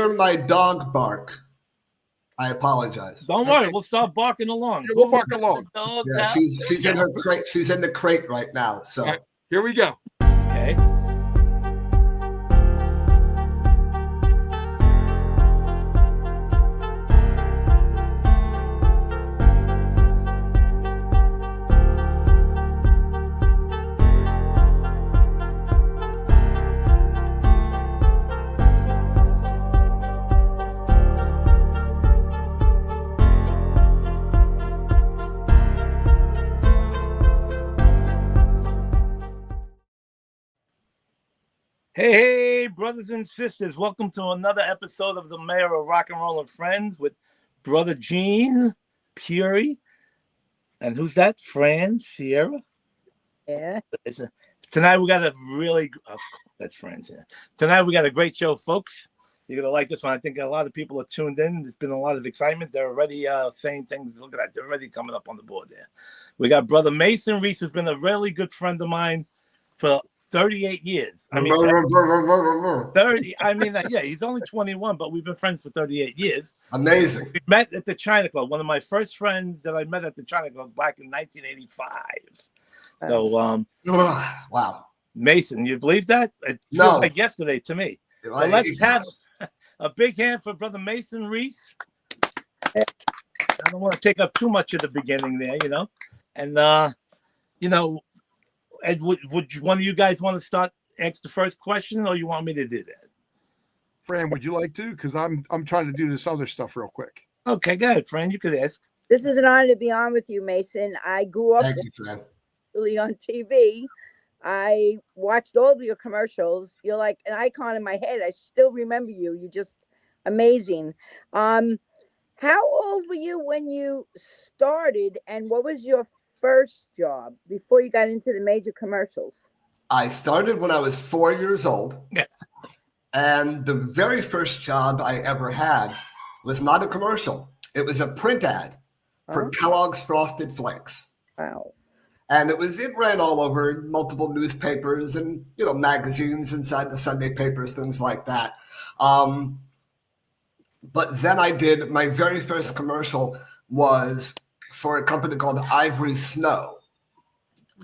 hear my dog bark, I apologize. Don't worry, we'll start barking along. Yeah, we'll bark along. Yeah, she's in her crate. She's in the crate right now. So right, here we go. Okay. Hey, brothers and sisters. Welcome to another episode of the Mayor of Rock and Roll and Friends with Brother Gene, Puri, and who's that? Fran, Sierra? Yeah. Tonight we got a really, that's Fran's here. Tonight we got a great show, folks. You're going to like this one. I think a lot of people are tuned in. There's been a lot of excitement. They're already saying things. Look at that. They're already coming up on the board there. We got Brother Mason Reese, who's been a really good friend of mine for 38 years. I mean, 30. I mean, yeah, he's only 21, but we've been friends for 38 years. Amazing. We met at the China Club. One of my first friends that I met at the China Club back in 1985. So, wow. Mason, you believe that? It feels like yesterday to me. So let's have a big hand for Brother Mason Reese. I don't want to take up too much of the beginning there, you know. And, you know, Ed, would one of you guys want to start, ask the first question, or you want me to do that? Fran, would you like to? Because I'm trying to do this other stuff real quick. Okay, go ahead, Fran. You could ask. This is an honor to be on with you, Mason. I grew up really on TV. I watched all of your commercials. You're like an icon in my head. I still remember you. You're just amazing. How old were you when you started, and what was your first job before you got into the major commercials? I started when I was 4 years old. Yeah. And the very first job I ever had was not a commercial. It was a print ad for Kellogg's Frosted Flakes. Wow. And it ran all over multiple newspapers and, you know, magazines inside the Sunday papers, things like that. But then I did my very first commercial was for a company called Ivory Snow.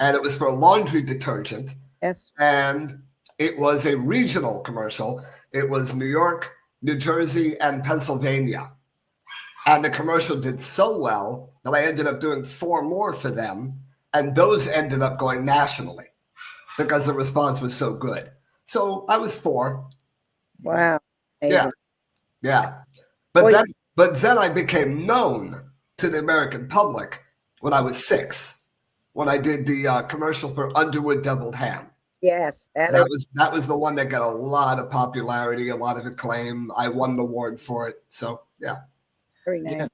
And it was for laundry detergent. Yes. And it was a regional commercial. It was New York, New Jersey, and Pennsylvania. And the commercial did so well that I ended up doing 4 more for them. And those ended up going nationally because the response was so good. So I was 4. Wow. Amazing. Yeah. But then I became known to the American public when I was 6, when I did the commercial for Underwood Deviled Ham. Yes. That was the one that got a lot of popularity, a lot of acclaim. I won an award for it. So, yeah. Very nice.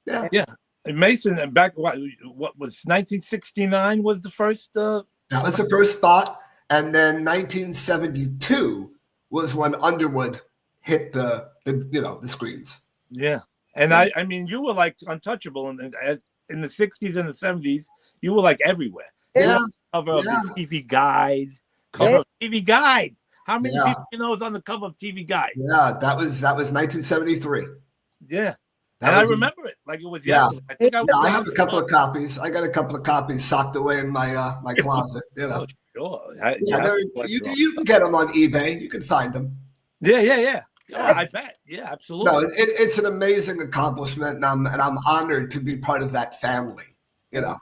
Yeah. And Mason, back what was 1969 was the first? That was the first spot. And then 1972 was when Underwood hit the screens. Yeah. And I mean, you were like untouchable in the 60s and the 70s. You were like everywhere. Yeah. Cover of the TV Guide. TV Guide. How many people you know is on the cover of TV Guide? Yeah, that was 1973. Yeah. And I remember it like it was yesterday. I have a couple of copies. I got a couple of copies socked away in my my closet. You know. Oh, sure. You can get them on eBay. You can find them. Yeah. I bet. Yeah, absolutely. No, it's an amazing accomplishment, and I'm honored to be part of that family. You know.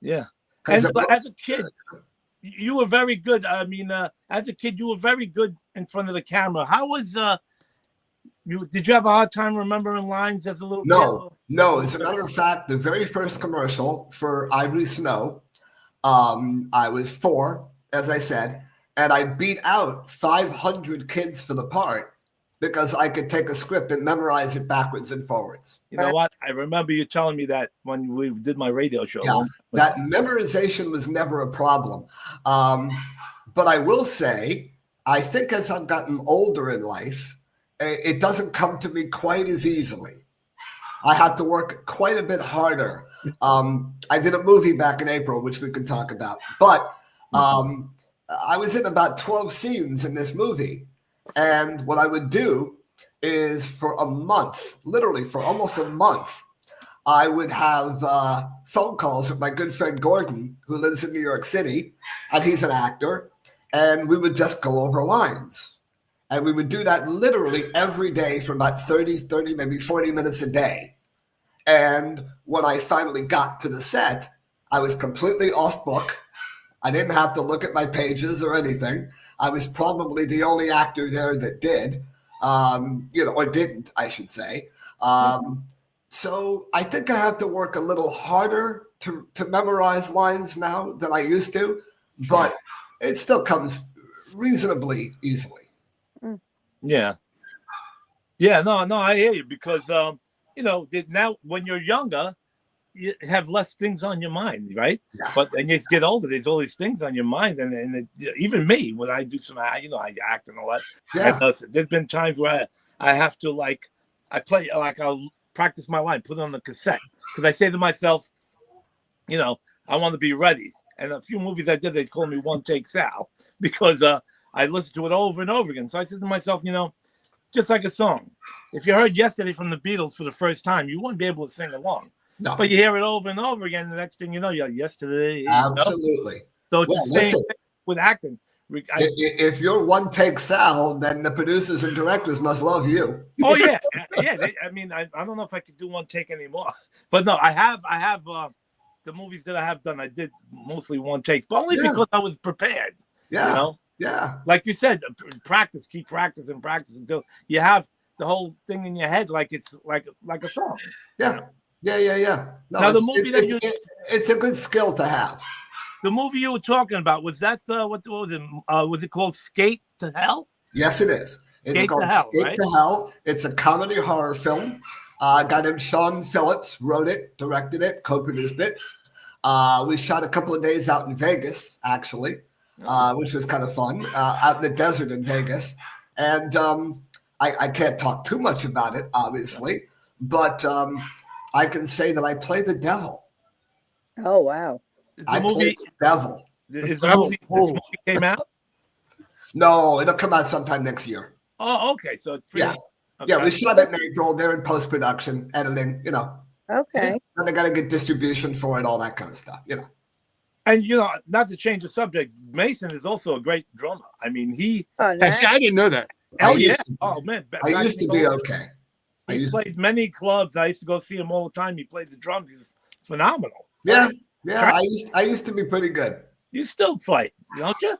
Yeah. And as a kid, you were very good. I mean, as a kid, you were very good in front of the camera. How was did you have a hard time remembering lines as a little kid? No. As a matter of fact, the very first commercial for Ivory Snow, I was 4, as I said, and I beat out 500 kids for the part because I could take a script and memorize it backwards and forwards. You know what? I remember you telling me that when we did my radio show. Yeah, that memorization was never a problem. But I will say, I think as I've gotten older in life, it doesn't come to me quite as easily. I have to work quite a bit harder. I did a movie back in April, which we could talk about. But I was in about 12 scenes in this movie. And what I would do is for a month, literally for almost a month, I would have phone calls with my good friend Gordon, who lives in New York City, and he's an actor, and we would just go over lines. And we would do that literally every day for about 30, maybe 40 minutes a day. And when I finally got to the set, I was completely off book. I didn't have to look at my pages or anything. I was probably the only actor there that did, or didn't, I should say. So I think I have to work a little harder to memorize lines now than I used to, but it still comes reasonably easily. Yeah. Yeah, no, I hear you because, now when you're younger, you have less things on your mind, right? Yeah. But and you get older, there's all these things on your mind, and even me when I do some, I act and all that. Yeah. There's been times where I have to I play I'll practice my line, put it on the cassette because I say to myself, I want to be ready. And a few movies I did, they called me One Take Sal because I listened to it over and over again. So I said to myself, just like a song. If you heard Yesterday from the Beatles for the first time, you wouldn't be able to sing along. No. But you hear it over and over again. The next thing you know, you're like, Yesterday. Absolutely. So it's the same thing with acting. If you're One Take Sal, then the producers and directors must love you. Oh yeah, yeah. I don't know if I could do one take anymore, but no, I have the movies that I have done. I did mostly one takes, but only because I was prepared. Yeah. Yeah. Like you said, keep practicing until you have the whole thing in your head, like it's like a song. Yeah. Yeah. No, now the movie it's a good skill to have. The movie you were talking about, was that what was it? Was it called Skate to Hell? Yes, it is. It's Skate called to Hell, Skate right? to Hell. It's a comedy horror film. A guy named Sean Phillips wrote it, directed it, co-produced it. We shot a couple of days out in Vegas, actually, which was kind of fun, out in the desert in Vegas. And I can't talk too much about it, obviously, but I can say that I play the devil. Oh, wow. I play the devil. Is the movie came out? No, it'll come out sometime next year. Oh, okay. So it's pretty. Yeah. Okay. Yeah, we shot it in April. They're in post-production, editing, Okay. And they got to get distribution for it, all that kind of stuff, And, not to change the subject, Mason is also a great drummer. I mean, he... Oh, nice. I didn't know that. Oh, yeah. Oh, man. I used to be okay. He plays many clubs. I used to go see him all the time. He plays the drums. He's phenomenal. Yeah. I used to be pretty good. You still play, don't you?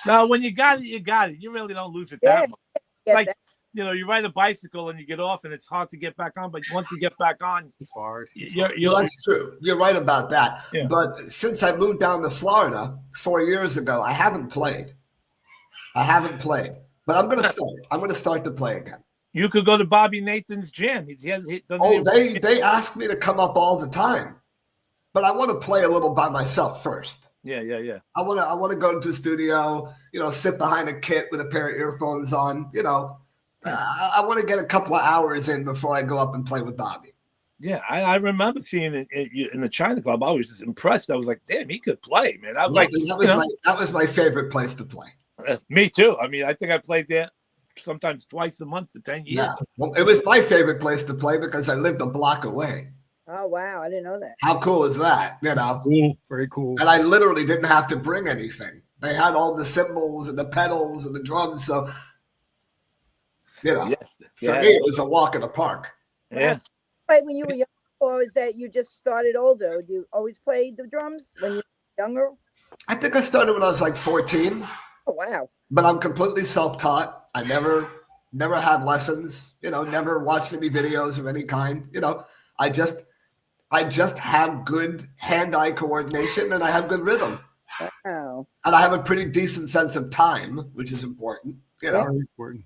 Now, when you got it, you got it. You really don't lose it that much. Like, you ride a bicycle and you get off and it's hard to get back on. But once you get back on, it's hard. That's true. You're right about that. Yeah. But since I moved down to Florida 4 years ago, I haven't played. But I'm going to start. I'm going to start to play again. You could go to Bobby Nathan's gym. They ask me to come up all the time. But I want to play a little by myself first. Yeah. I want to go into the studio, sit behind a kit with a pair of earphones on, I want to get a couple of hours in before I go up and play with Bobby. Yeah, I remember seeing it in the China Club. I was just impressed. I was like, damn, he could play, man. I was that was my favorite place to play. Me too. I mean, I think I played there sometimes twice a month for 10 years. Yeah. Well, it was my favorite place to play because I lived a block away. Oh, wow. I didn't know that. How cool is that? Cool. Very cool. And I literally didn't have to bring anything. They had all the cymbals and the pedals and the drums. So, for me, it was a walk in the park. Yeah. But when you were young, or is that you just started older? Do you always play the drums when you were younger? I think I started when I was like 14. Oh, wow. But I'm completely self-taught. I never had lessons, never watched any videos of any kind. I just have good hand-eye coordination and I have good rhythm. Wow. And I have a pretty decent sense of time, which is important. Very important.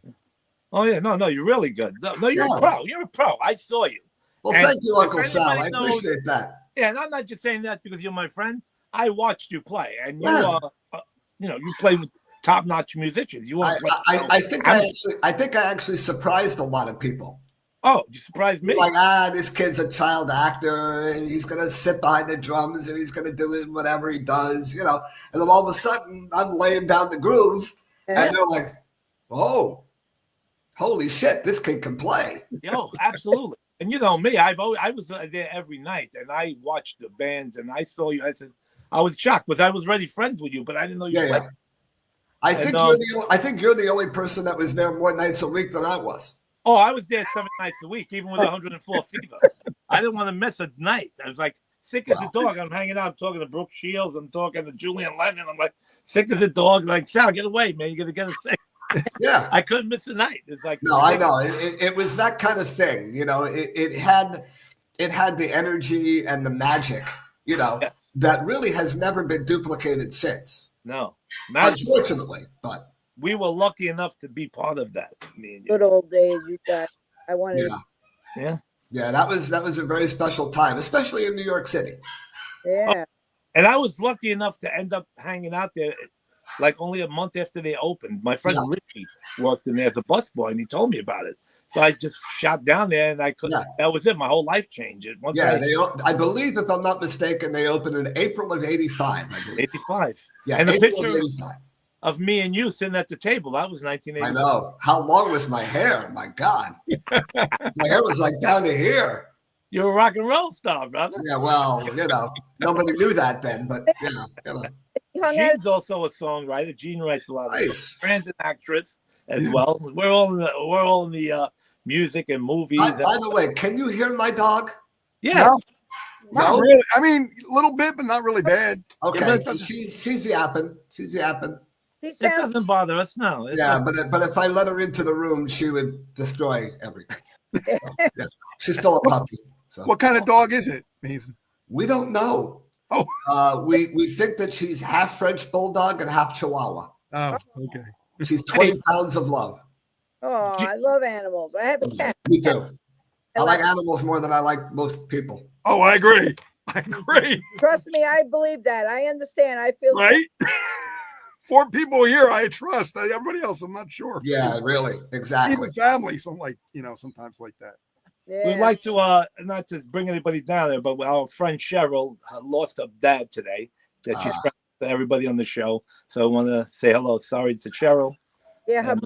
Oh yeah, no, you're really good. No, you're a pro. You're a pro. I saw you. Well, thank you, Uncle Sal. I appreciate that. Yeah, and I'm not just saying that because you're my friend. I watched you play, and you play with top-notch musicians. I think I actually surprised a lot of people. Oh, you surprised me. Like, this kid's a child actor. He's going to sit behind the drums and he's going to do whatever he does, And then all of a sudden, I'm laying down the groove and they're like, oh, holy shit, this kid can play. Yo, absolutely. And you know me, I was there every night, and I watched the bands, and I saw you. I was shocked because I was already friends with you, but I didn't know you played. Yeah. I think you're the only person that was there more nights a week than I was. Oh, I was there 7 nights a week, even with 104 fever. I didn't want to miss a night. I was like sick as a dog. I'm hanging out, I'm talking to Brooke Shields, I'm talking to Julian Lennon. I'm like sick as a dog. Like, Sal, get away, man! You're gonna get us sick. Yeah, I couldn't miss a night. It's like no, I know it was that kind of thing. You know, it had the energy and the magic. You know, yes. that really has never been duplicated since. No, unfortunately, but we were lucky enough to be part of that. Me and you. Good old days, you guys. I wanted. Yeah. That was a very special time, especially in New York City. Yeah. Oh, and I was lucky enough to end up hanging out there. Like only a month after they opened, my friend Ricky worked in there as a busboy, and he told me about it. So I just shot down there, and I couldn't. Yeah. That was it. My whole life changed. I believe, if I'm not mistaken, they opened in April of '85. I believe. '85. Yeah, and April the picture of me and you sitting at the table, that was 1985. I know. How long was my hair? My God, my hair was like down to here. You're a rock and roll star, brother. Yeah, well, you know, nobody knew that then, but yeah, you know. Gene's also a songwriter. Gene writes a lot of nice. Friends, an actress as well. We're all in the music and movies. By the way, can you hear my dog? Yes. No? Not really. I mean, a little bit, but not really bad. Okay, yeah, she's yapping. She's yapping. It doesn't bother us, no. But if I let her into the room, she would destroy everything. So, yeah. She's still a puppy. So. What kind of dog is it, Mason? We don't know. Oh, we think that she's half French bulldog and half Chihuahua. Oh, okay. She's 20 pounds of love. Oh, I love animals. I have a cat. Me too. I like animals more than I like most people. Oh, I agree. Trust me, I believe that. I understand. I feel right. 4 people here I trust. Everybody else, I'm not sure. Yeah, really, exactly. Even family, some sometimes like that. Yeah. We'd like to not to bring anybody down there, but our friend Cheryl lost her dad today. That she's friends with everybody on the show. So I want to say hello. Sorry to Cheryl. Yeah, her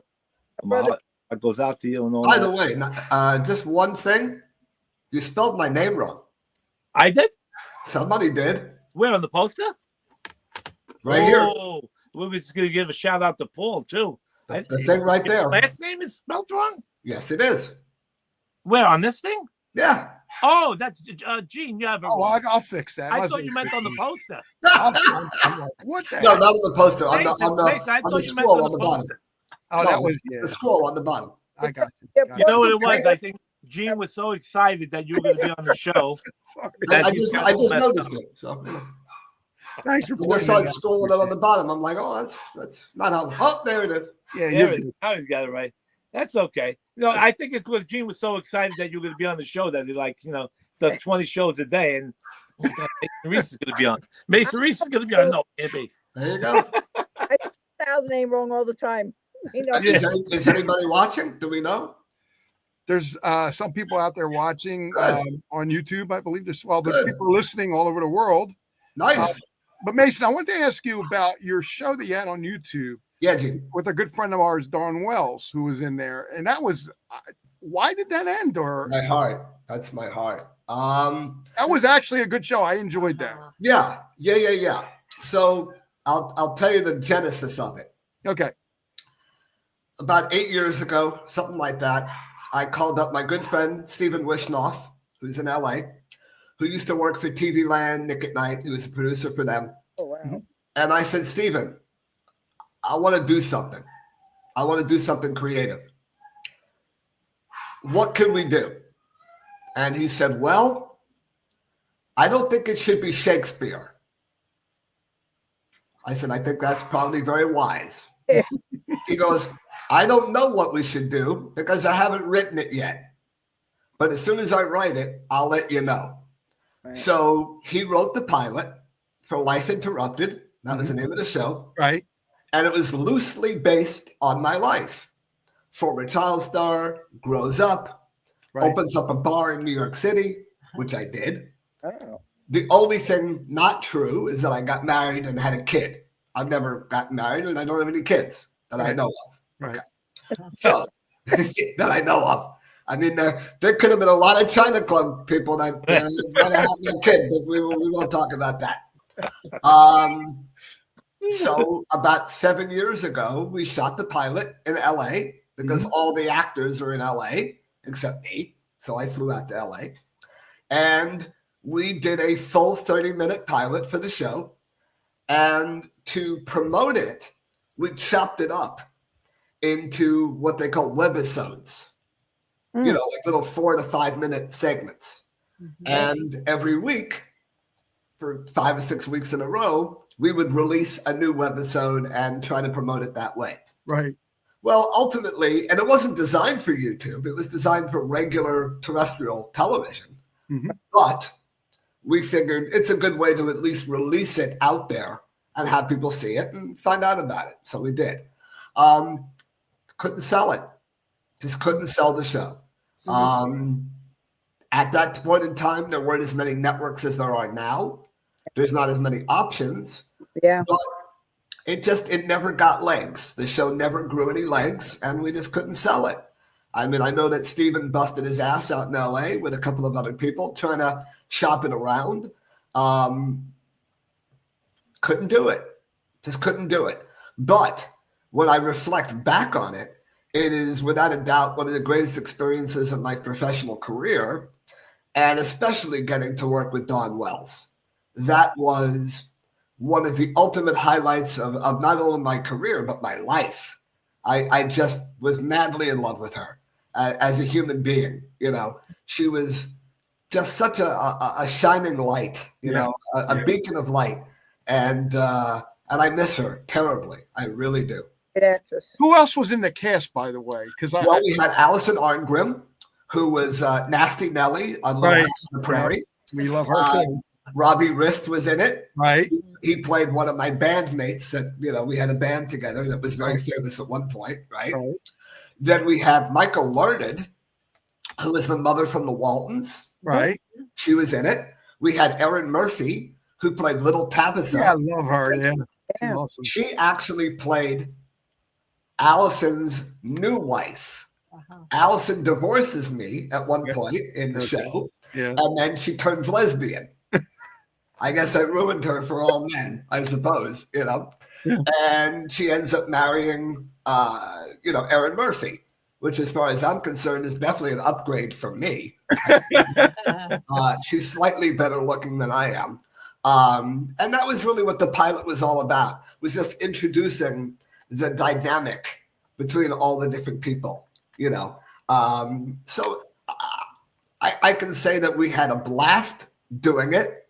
brother. It goes out to you and all. By the way, just one thing. You spelled my name wrong. I did? Somebody did. Where, on the poster? Right here. We're just going to give a shout out to Paul, too. The thing right there. Last name is spelled wrong? Yes, it is. Where, on this thing? Yeah. Oh, that's Gene. You have I'll fix that. I thought you meant on the poster. What the No, not on the poster. Mason, on the scroll on the bottom. Oh, that was the scroll on the bottom. I got you. You know what it was? I think Gene was so excited that you were going to be on the show. I just noticed it. So, thanks for pointing out. Scrolling it on the bottom. I'm like, oh, that's not how. Oh, there it is. Yeah, I always got it right. That's okay. You know, I think it's because Gene was so excited that you were going to be on the show that he does 20 shows a day, and Mason Reese is going to be on. Mason Reese is going to be on. No, can't be. There you go. I get the thousand name wrong all the time. You know. Is anybody watching? Do we know? There's some people out there watching on YouTube. I believe there's the people are listening all over the world. Nice. But Mason, I want to ask you about your show that you had on YouTube. Yeah, Gene. With a good friend of ours, Don Wells, who was in there, and that was why did that end? Or my heart. That's my heart. That was actually a good show. I enjoyed that. Yeah. So I'll tell you the genesis of it. Okay. About 8 years ago, something like that, I called up my good friend Stephen Wishnoff, who's in LA, who used to work for TV Land, Nick at Night, who was a producer for them. Oh wow! And I said, Stephen, I want to do something. I want to do something creative. What can we do? And he said, well, I don't think it should be Shakespeare. I said, I think that's probably very wise. He goes, I don't know what we should do because I haven't written it yet. But as soon as I write it, I'll let you know. Right. So he wrote the pilot for Life Interrupted. That was the name of the show. Right. And it was loosely based on my life. Former child star, grows up, opens up a bar in New York City, which I did. Oh. The only thing not true is that I got married and had a kid. I've never gotten married and I don't have any kids that I know of. Right. So that I know of. I mean, there could have been a lot of China Club people that might have had their kid, but we won't talk about that. So about 7 years ago, we shot the pilot in LA because all the actors are in LA except me. So I flew out to LA. And we did a full 30-minute pilot for the show. And to promote it, we chopped it up into what they call webisodes, like little 4 to 5 minute segments. And every week, for 5 or 6 weeks in a row, we would release a new webisode and try to promote it that way. Right. Well, ultimately, and it wasn't designed for YouTube, it was designed for regular terrestrial television. But we figured it's a good way to at least release it out there and have people see it and find out about it. So we did. Couldn't sell it. Just couldn't sell the show. At that point in time, there weren't as many networks as there are now. There's not as many options. Yeah. But it never got legs. The show never grew any legs, and we just couldn't sell it. I mean, I know that Steven busted his ass out in LA with a couple of other people trying to shop it around. Couldn't do it. Just couldn't do it. But when I reflect back on it, it is without a doubt one of the greatest experiences of my professional career, and especially getting to work with Dawn Wells. That was one of the ultimate highlights of not only my career, but my life. I just was madly in love with her as a human being. She was just such a shining light, a beacon of light. And I miss her terribly. I really do. Good actress. Who else was in the cast, by the way? Well, we had Allison Arngrim, who was Nasty Nellie on Little House on the Prairie. We love her too. Robbie Rist was in it. Right. He played one of my bandmates that, we had a band together that was very famous at one point, right? Then we had Michael Learned, who was the mother from the Waltons. Right. She was in it. We had Erin Murphy, who played Little Tabitha. Yeah, I love her. Yeah. She's awesome. She actually played Allison's new wife. Allison divorces me at one point in the show, and then she turns lesbian. I guess I ruined her for all men, I suppose, and she ends up marrying, Erin Murphy, which as far as I'm concerned is definitely an upgrade for me. She's slightly better looking than I am. And that was really what the pilot was all about, was just introducing the dynamic between all the different people, So I can say that we had a blast doing it.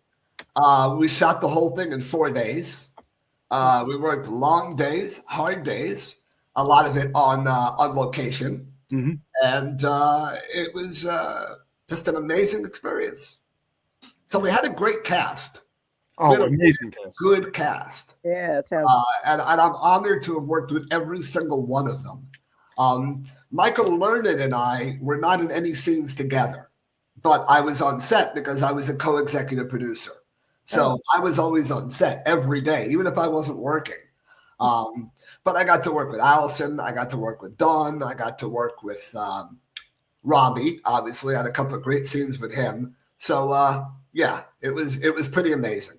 We shot the whole thing in 4 days. We worked long days, hard days, a lot of it on location. And it was just an amazing experience. So we had a great cast. Oh, amazing cast. Good cast. Yeah, it sounds. And I'm honored to have worked with every single one of them. Michael Learned and I were not in any scenes together, but I was on set because I was a co-executive producer. So I was always on set every day, even if I wasn't working. But I got to work with Allison. I got to work with Dawn. I got to work with Robbie. Obviously, I had a couple of great scenes with him. So it was pretty amazing.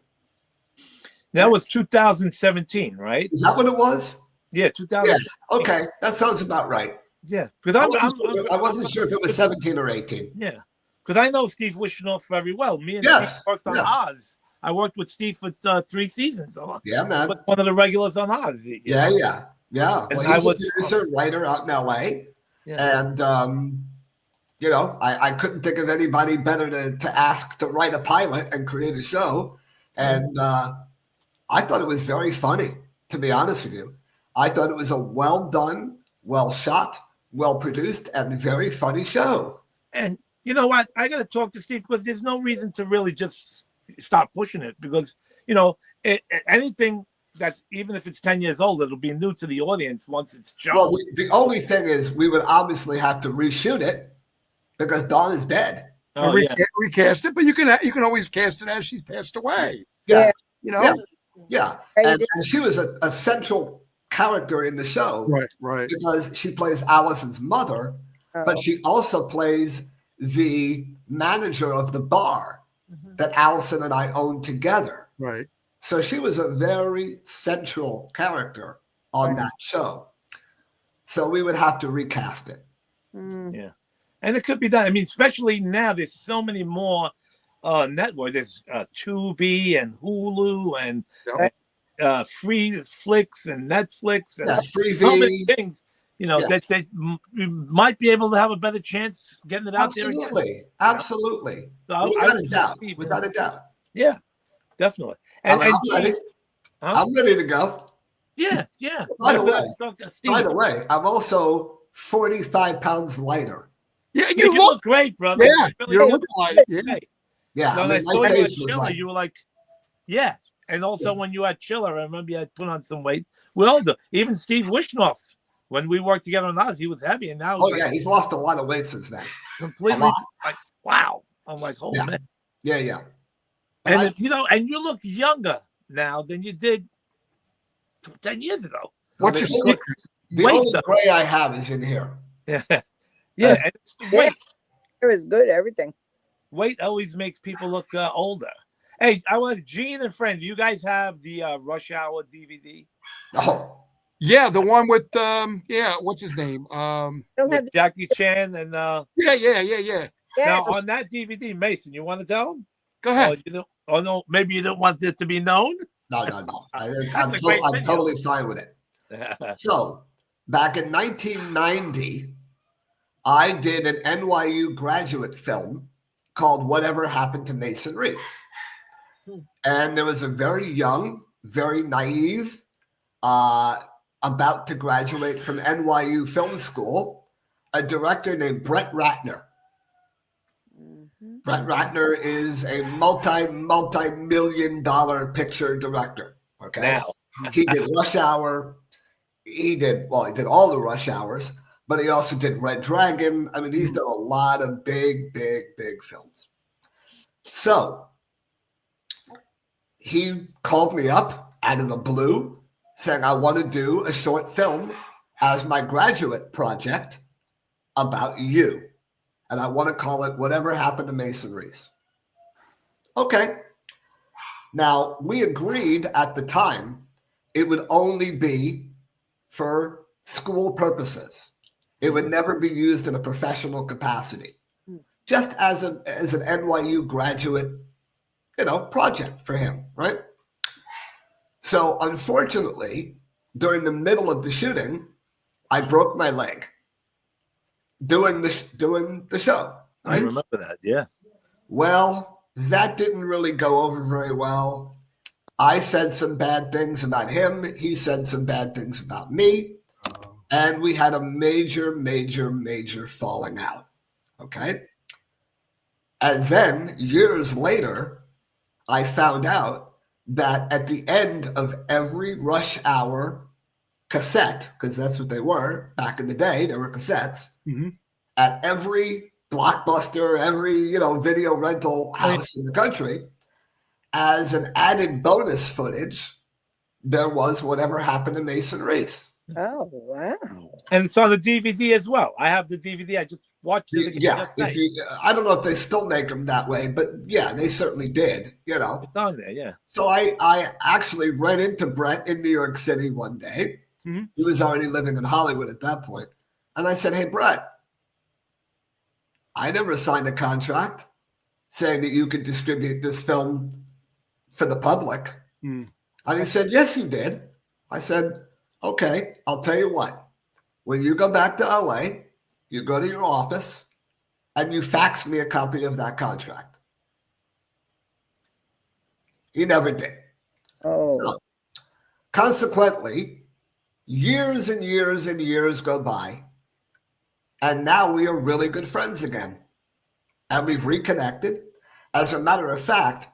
That was 2017, right? Is that what it was? Yeah, 2017. Yeah. Okay, that sounds about right. Yeah, because I wasn't sure if it was 17 or 18. Yeah, because I know Steve Wishnoff very well. Me and Steve worked on Oz. I worked with Steve for 3 seasons. Yeah, man. One of the regulars on Oz. Yeah. Well, he's a producer, writer out in LA. Yeah. And, I couldn't think of anybody better to ask to write a pilot and create a show. And I thought it was very funny, to be honest with you. I thought it was a well done, well shot, well produced, and very funny show. And you know what? I got to talk to Steve because there's no reason to really just stop pushing it because, anything that's, even if it's 10 years old, it'll be new to the audience once it's shown. Well, the only thing is we would obviously have to reshoot it because Dawn is dead. Recast it, but you can always cast it as she's passed away. Yeah. Yeah. And she was a central character in the show. Right. Because she plays Allison's mother, but she also plays the manager of the bar that Allison and I owned together. Right. So she was a very central character on that show. So we would have to recast it. Yeah. And it could be done. I mean, especially now, there's so many more networks. There's Tubi and Hulu and Free Flicks and Netflix and so many things. You know, that you might be able to have a better chance getting it out there again. Absolutely. So without a doubt. Yeah, definitely. And I'm ready to go. Yeah. By the way, I'm also 45 pounds lighter. Yeah, you look great, brother. Yeah, you're looking like it. Yeah. When I saw you at Chiller, you were like, yeah. And also when you had Chiller, I remember you had put on some weight. We all do. Even Steve Wishnoff, when we worked together on Oz, he was heavy, and now he's lost a lot of weight since then. Completely, like, wow. I'm like, oh man. Yeah. And and you look younger now than you did 10 years ago. What's your the only gray I have is in here. Yeah. Yeah. And it's the weight. It was good, everything. Weight always makes people look older. Hey, I want Gene and Friend. Do you guys have the Rush Hour DVD? Oh. Yeah, the one with what's his name? With Jackie Chan and Yeah. Now on that DVD, Mason, you want to tell him? Go ahead. No, maybe you don't want it to be known. No. I'm totally fine with it. So, back in 1990, I did an NYU graduate film called Whatever Happened to Mason Reese. And there was a very young, very naive, about to graduate from NYU Film School, a director named Brett Ratner. Brett Ratner is a multi-million-dollar picture director. Okay, now. He did Rush Hour. He did all the Rush Hours, but he also did Red Dragon. I mean, he's done a lot of big films. So he called me up out of the blue, saying, I want to do a short film as my graduate project about you. And I want to call it Whatever Happened to Mason Reese. Okay. Now, we agreed at the time it would only be for school purposes. It would never be used in a professional capacity. Just as an NYU graduate, project for him, right? So, unfortunately, during the middle of the shooting, I broke my leg doing the show. Right? I remember that, yeah. Well, that didn't really go over very well. I said some bad things about him. He said some bad things about me. And we had a major falling out. Okay? And then, years later, I found out that at the end of every Rush Hour cassette, because that's what they were back in the day, they were cassettes, at every Blockbuster, every video rental house in the country, as an added bonus footage, there was Whatever Happened to Mason Reese. Oh, wow. And it's on the DVD as well. I have the DVD. I just watched it again. Yeah. I don't know if they still make them that way, but yeah, they certainly did, It's on there, yeah. So I actually ran into Brett in New York City one day. He was already living in Hollywood at that point. And I said, hey, Brett, I never signed a contract saying that you could distribute this film for the public. And he said, yes, you did. I said, okay, I'll tell you what. When you go back to LA, you go to your office and you fax me a copy of that contract. He never did. Oh. So, consequently, years and years and years go by, and now we are really good friends again. And we've reconnected. As a matter of fact,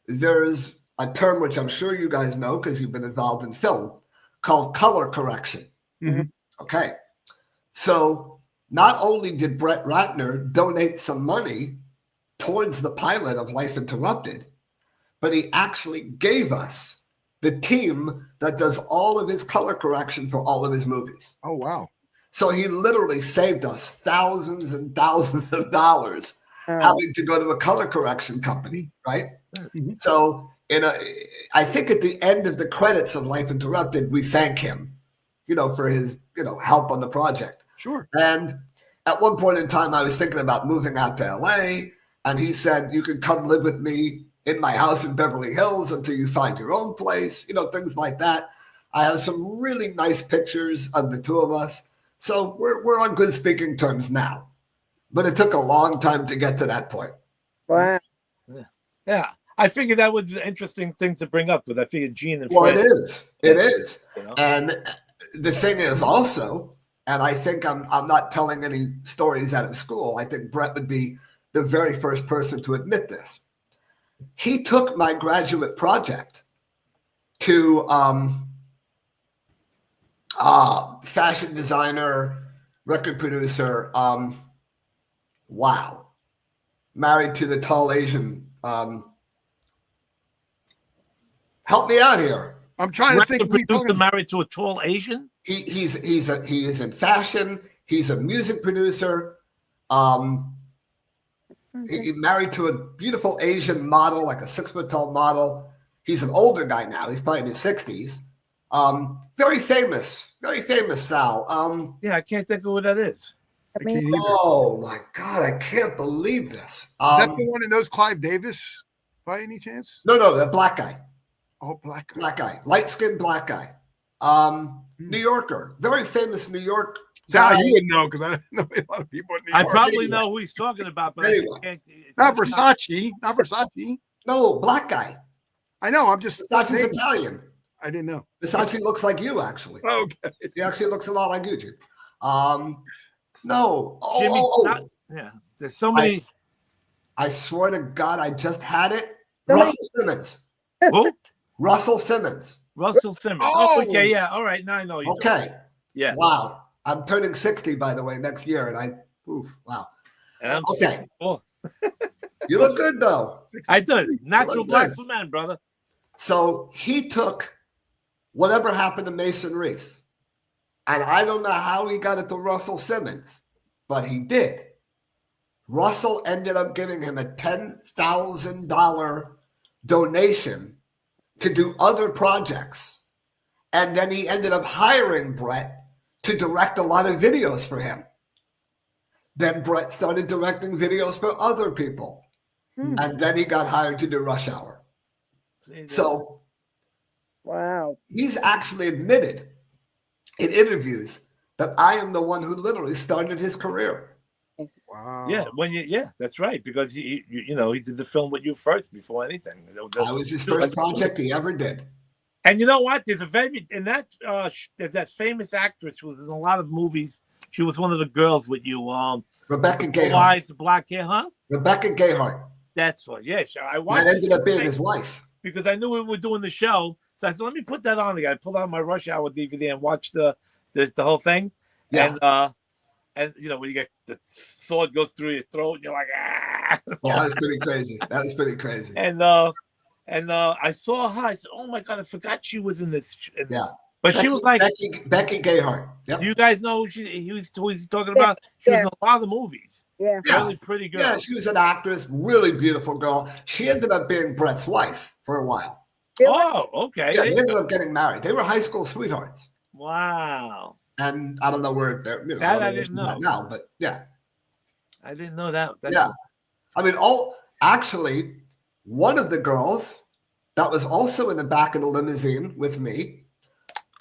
there's a term which I'm sure you guys know because you've been involved in film called color correction. Okay. So not only did Brett Ratner donate some money towards the pilot of Life Interrupted, but he actually gave us the team that does all of his color correction for all of his movies. Oh, wow. So he literally saved us thousands and thousands of dollars having to go to a color correction company, right? Mm-hmm. So I think at the end of the credits of Life Interrupted, we thank him, for his, help on the project. Sure. And at one point in time, I was thinking about moving out to LA, and he said, you can come live with me in my house in Beverly Hills until you find your own place, things like that. I have some really nice pictures of the two of us. So we're on good speaking terms now. But it took a long time to get to that point. Wow. Yeah. I figured that was an interesting thing to bring up, but I figured Gene and Well, Fred. it is. And the thing is also, and I think I'm not telling any stories out of school. I think Brett would be the very first person to admit this. He took my graduate project to fashion designer, record producer, married to the tall Asian. Help me out here. I'm trying to think. Producer married to a tall Asian. He is in fashion. He's a music producer. He married to a beautiful Asian model, like a 6-foot tall model. He's an older guy now. He's probably in his 60s. Very famous, Sal. Yeah, I can't think of what that is. Oh my God, I can't believe this. Is that the one that knows Clive Davis by any chance? No, the black guy. Oh, black guy. Black guy. Light-skinned black guy. New Yorker. Very famous New York. Sal, you wouldn't know because I know a lot of people in New York. I probably know who he's talking about, but anyway. Not Versace. Not Versace. No, black guy. I know. I'm just. Versace's Italian. I didn't know. Versace looks like you, actually. Okay. He actually looks a lot like you, Jim. No. Jimmy. Yeah. There's so many. I swear to God, I just had it. Russell Simmons. Who? Russell Simmons. Russell Simmons. Oh, okay. Yeah. All right. Now I know you. Okay. Yeah. Wow. I'm turning 60, by the way, next year. And wow. And I'm okay. 64. You look good, though. I do. Natural black for men, brother. So he took whatever happened to Mason Reese. And I don't know how he got it to Russell Simmons, but he did. Russell ended up giving him a $10,000 donation to do other projects. And then he ended up hiring Brett to direct a lot of videos for him. Then Brett started directing videos for other people. And then he got hired to do Rush Hour. So, wow. He's actually admitted in interviews that I am the one who literally started his career. Wow. Yeah, that's right. Because he did the film with you first before anything. I was his first project he ever did. And you know what? There's there's that famous actress who was in a lot of movies. She was one of the girls with you. Rebecca Gayheart. The black hair, huh? Rebecca Gayheart. That's what. Yeah, I watched. That ended up being his wife. Because I knew we were doing the show, so I said, "Let me put that on again." I pulled out my Rush Hour DVD and watched the whole thing. Yeah. And when you get the sword goes through your throat, and you're like, ah. Yeah, that was pretty crazy. And I saw her. I said, "Oh my God, I forgot she was in this." Yeah. But she was like Becky Gayheart. Yep. Do you guys know who he's talking about? She was in a lot of movies. Yeah. Really pretty girl. Yeah, she was an actress, really beautiful girl. She ended up being Brett's wife for a while. Oh, okay. Yeah, they ended up getting married. They were high school sweethearts. Wow. And I don't know where they're. That I didn't know. Now, but yeah. I didn't know that. I mean, actually, one of the girls that was also in the back of the limousine with me,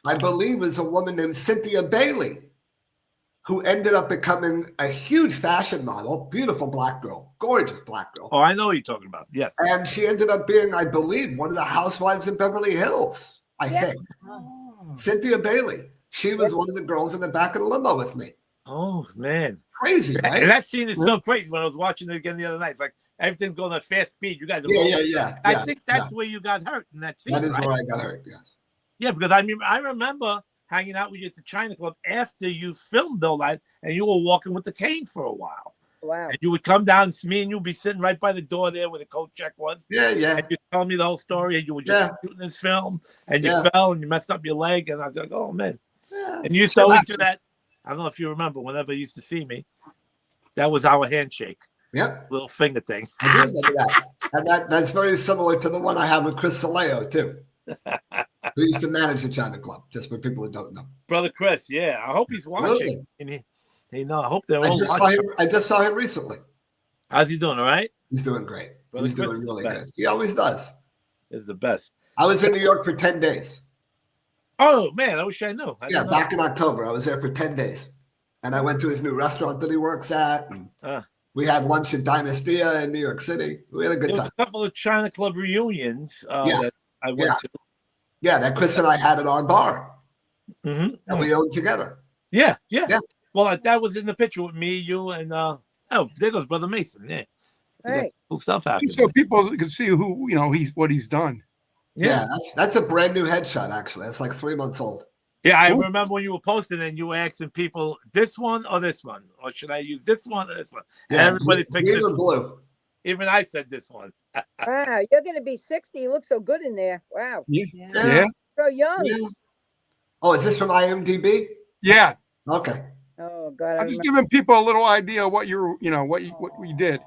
I believe, was a woman named Cynthia Bailey, who ended up becoming a huge fashion model, beautiful black girl, gorgeous black girl. Oh, I know what you're talking about. Yes. And she ended up being, I believe, one of the housewives in Beverly Hills, I think. Oh. Cynthia Bailey. She was one of the girls in the back of the limo with me. Oh, man. Crazy, right? And that scene is so crazy. When I was watching it again the other night, it's like everything's going at fast speed. You guys are Yeah. I think that's where you got hurt in that scene. That is where I got hurt, yes. Yeah, because I remember hanging out with you at the China Club after you filmed all that, and you were walking with the cane for a while. Wow. And you would come down, me and you'd be sitting right by the door there where the coat check was. Yeah. And you tell me the whole story, and you were just shooting this film, and you fell and you messed up your leg, and I was like, oh man. Yeah. And you used to always do that. I don't know if you remember. Whenever you used to see me, that was our handshake. Yep. Little finger thing. I do remember that. And that's very similar to the one I had with Chris Saleo, too. Who used to manage the China Club, just for people who don't know. Brother Chris, yeah. I hope he's watching. And I hope they're all watching. I just saw him recently. How's he doing, all right? He's doing great. Brother He's Chris doing really good. He always does. He's the best. I was in New York for 10 days. Oh, man, I wish I knew. Back in October. I was there for 10 days. And I went to his new restaurant that he works at. And we had lunch at Dynastia in New York City. We had a good time. A couple of China Club reunions that I went to. Yeah, that Chris and I had at our bar. Mm-hmm. And we owned together. Yeah. Well, that was in the picture with me, you, and there goes Brother Mason. Yeah. Right. Cool stuff happening. So people can see who what he's done. Yeah, that's a brand new headshot, actually. That's like 3 months old. Yeah, I remember when you were posting and you were asking people, this one or this one? Or should I use this one or this one? And everybody picked this one. Blue. Even I said this one. Wow, you're going to be 60. You look so good in there. Wow. Yeah. So young. Yeah. Oh, is this from IMDb? Yeah. Okay. Oh, God. I'm just giving people a little idea of what you did.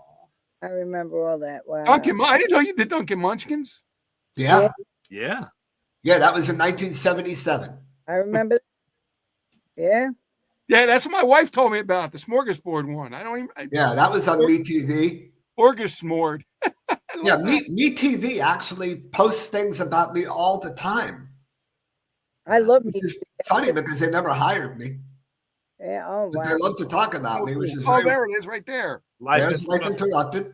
I remember all that. Wow. I didn't know you did Dunkin' Munchkins. Yeah. Yeah. Yeah, that was in 1977. I remember. Yeah. Yeah, that's what my wife told me about, the smorgasbord one. That was on MeTV. Smorgasbord. Yeah, MeTV actually posts things about me all the time. I love me. It's funny because they never hired me. Yeah. Oh, wow. They love to talk about me, which is there it is right there. There's Life Interrupted.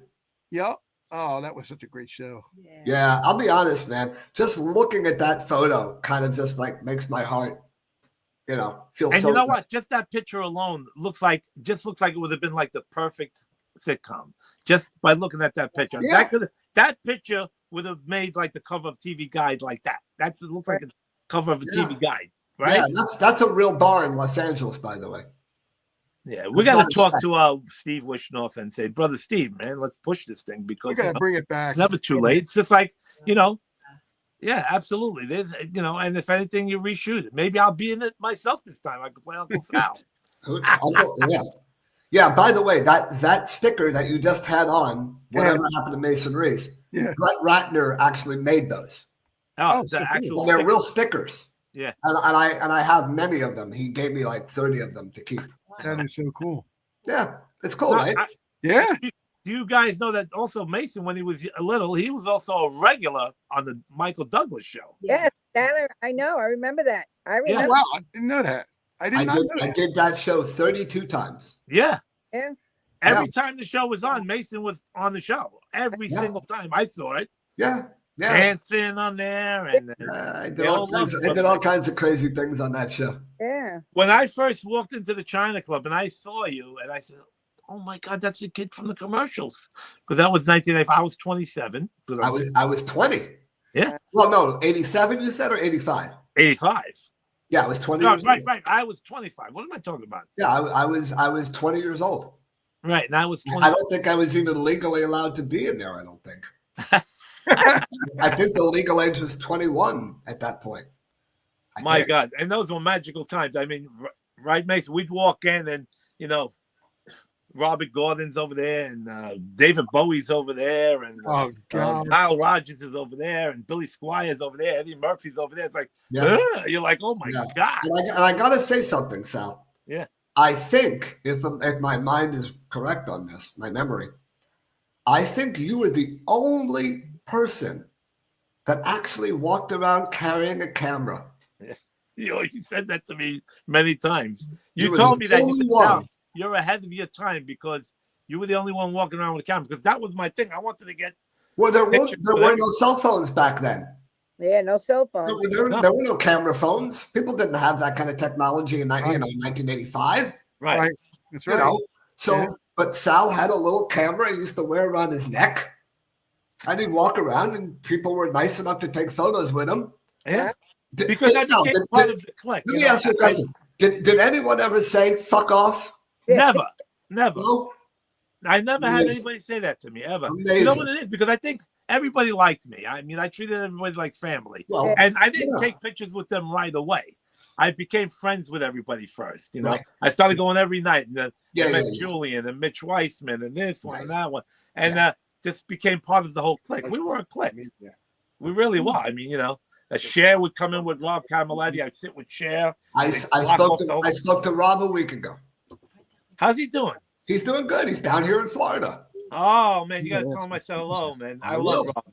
Yep. Oh, that was such a great show. Yeah, I'll be honest, man. Just looking at that photo kind of just like makes my heart, feel and so you know good. what? Just that picture alone looks like it would have been like the perfect sitcom. Just by looking at that picture. Yeah. That picture would have made like the cover of TV Guide like that. It looks like a cover of a TV Guide, right? Yeah, that's a real bar in Los Angeles, by the way. Yeah, we got to talk to Steve Wishnoff and say, Brother Steve, man, let's push this thing because we got to bring it back. Never too late. It's just like, yeah, absolutely. There's, and if anything, you reshoot it. Maybe I'll be in it myself this time. I could play Uncle Sal. Yeah. By the way, that sticker that you just had on, whatever happened to Mason Reese, Brett Ratner actually made those. Oh, the actual cool. They're real stickers. Yeah, and I have many of them. He gave me like 30 of them to keep. That is so cool. Yeah, it's cool, right? Yeah. Do you guys know that also Mason, when he was little, he was also a regular on the Michael Douglas show? Yes, that I know. I remember that. I remember. Yeah, wow, I didn't know that. I did that show 32 times. Yeah. Yeah. Every time the show was on, Mason was on the show. Every single time I saw it. Yeah. Yeah. Dancing on there. And I did all kinds of crazy things on that show. Yeah. When I first walked into the China Club and I saw you, and I said, oh my God, that's the kid from the commercials. Because that was 1985. I was 27. I was 20. Yeah. Well, no, 87 you said, or 85? 85. Yeah, I was 20 no, years right, old. Right. I was 25. What am I talking about? Yeah, I was 20 years old. Right, and I was 20. I don't think I was even legally allowed to be in there, I don't think. I think the legal age was 21 at that point. My God. And those were magical times. I mean, right, Mason? We'd walk in and, Robert Gordon's over there and David Bowie's over there and Nile Rodgers is over there and Billy Squire's over there. Eddie Murphy's over there. It's like, you're like, oh my God. And I got to say something, Sal. Yeah. I think if my mind is correct on this, my memory, I think you were the only person that actually walked around carrying a camera. Yeah. You said that to me many times. You told me that. You said, you're ahead of your time because you were the only one walking around with a camera. Because that was my thing. I wanted to get. Well, there were no cell phones back then. Yeah, no cell phones. There were no camera phones. People didn't have that kind of technology in 1985. Right. That's right. But Sal had a little camera he used to wear around his neck. And he'd walk around and people were nice enough to take photos with him. Yeah. Because I became part of the clique. Let me ask you a question. Did anyone ever say, fuck off? Never. No? I never had anybody say that to me ever. Amazing. You know what it is? Because I think everybody liked me. I mean, I treated everybody like family. Well, and I didn't take pictures with them right away. I became friends with everybody first. You know, Right. I started going every night. And I met yeah. Julian and Mitch Weissman and this one and that one. And just became part of the whole clique. We were a clique. We really were. I mean, you know, Cher would come in with Rob Camilletti. I'd sit with Cher. I spoke to Rob a week ago. How's he doing? He's doing good. He's down here in Florida. Oh, man, you got to tell him I said hello, man. I love Rob.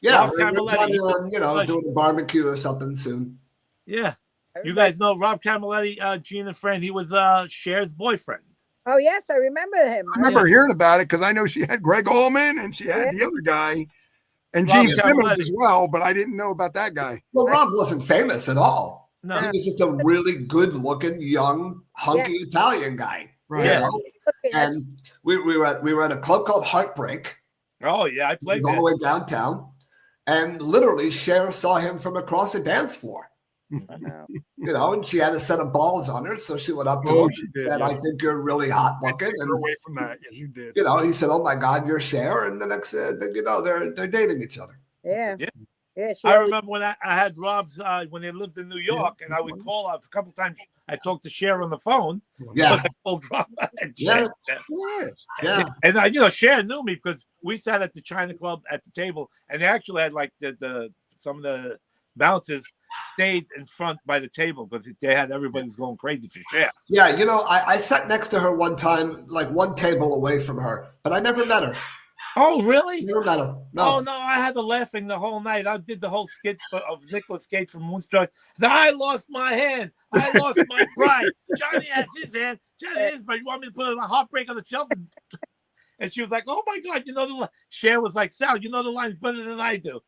Yeah, Rob we're planning on, doing a barbecue or something soon. Yeah. You guys know Rob Camilletti, Gene and Fran. He was Cher's boyfriend. Oh, yes, I remember him. I remember hearing about it because I know she had Greg Allman and she had the other guy and Gene Simmons as well, but I didn't know about that guy. Well, Rob wasn't famous at all. No. He was just a really good-looking, young, hunky Italian guy. Right. Yeah. And we were at a club called Heartbreak. Oh, yeah, I played all the way downtown. And literally, Cher saw him from across the dance floor. You know, and she had a set of balls on her, so she went up to him and said, I think you're really hot looking. And away from that. Yes, you did. You know, he said, oh my God, you're Cher. And the next thing you know, they're dating each other. Yeah. I remember when I had Rob's when they lived in New York, and I would call up a couple times. I talked to Cher on the phone. Yeah. I called Rob and yeah. And you know, Cher knew me because we sat at the China Club at the table, and they actually had like the some of the bouncers stayed in front by the table because they had everybody's going crazy for Cher. Yeah, you know, I sat next to her one time, like one table away from her, but I never met her. Oh, really? Never met her. No. Oh, no, I had the laughing the whole night. I did the whole skit of Nicolas Cage from Moonstruck. I lost my hand. I lost my pride. Johnny has his hand. Johnny has, but you want me to put a heartbreak on the shelf? And she was like, oh, my God, you know the Cher was like, Sal, you know the lines better than I do.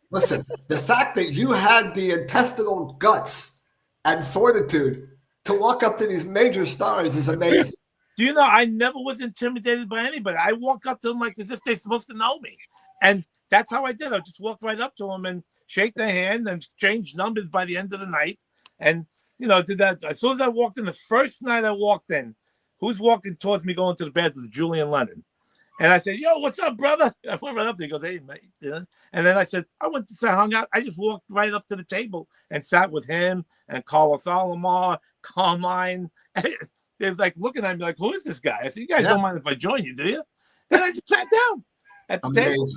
Listen, the fact that you had the intestinal guts and fortitude to walk up to these major stars is amazing. Do you know, I never was intimidated by anybody. I walk up to them like as if they're supposed to know me. And that's how I did. I just walked right up to them and shake their hand and exchange numbers by the end of the night. And, you know, did that. As soon as I walked in, the first night I walked in, who's walking towards me going to the bathroom? Julian Lennon. And I said, yo, what's up, brother? I went right up there. He goes, hey, mate. And then I said, I went to hung out. I just walked right up to the table and sat with him and Carlos Alomar, Carmine. They was like looking at me like, who is this guy? I said, you guys don't mind if I join you, do you? And I just sat down at the table.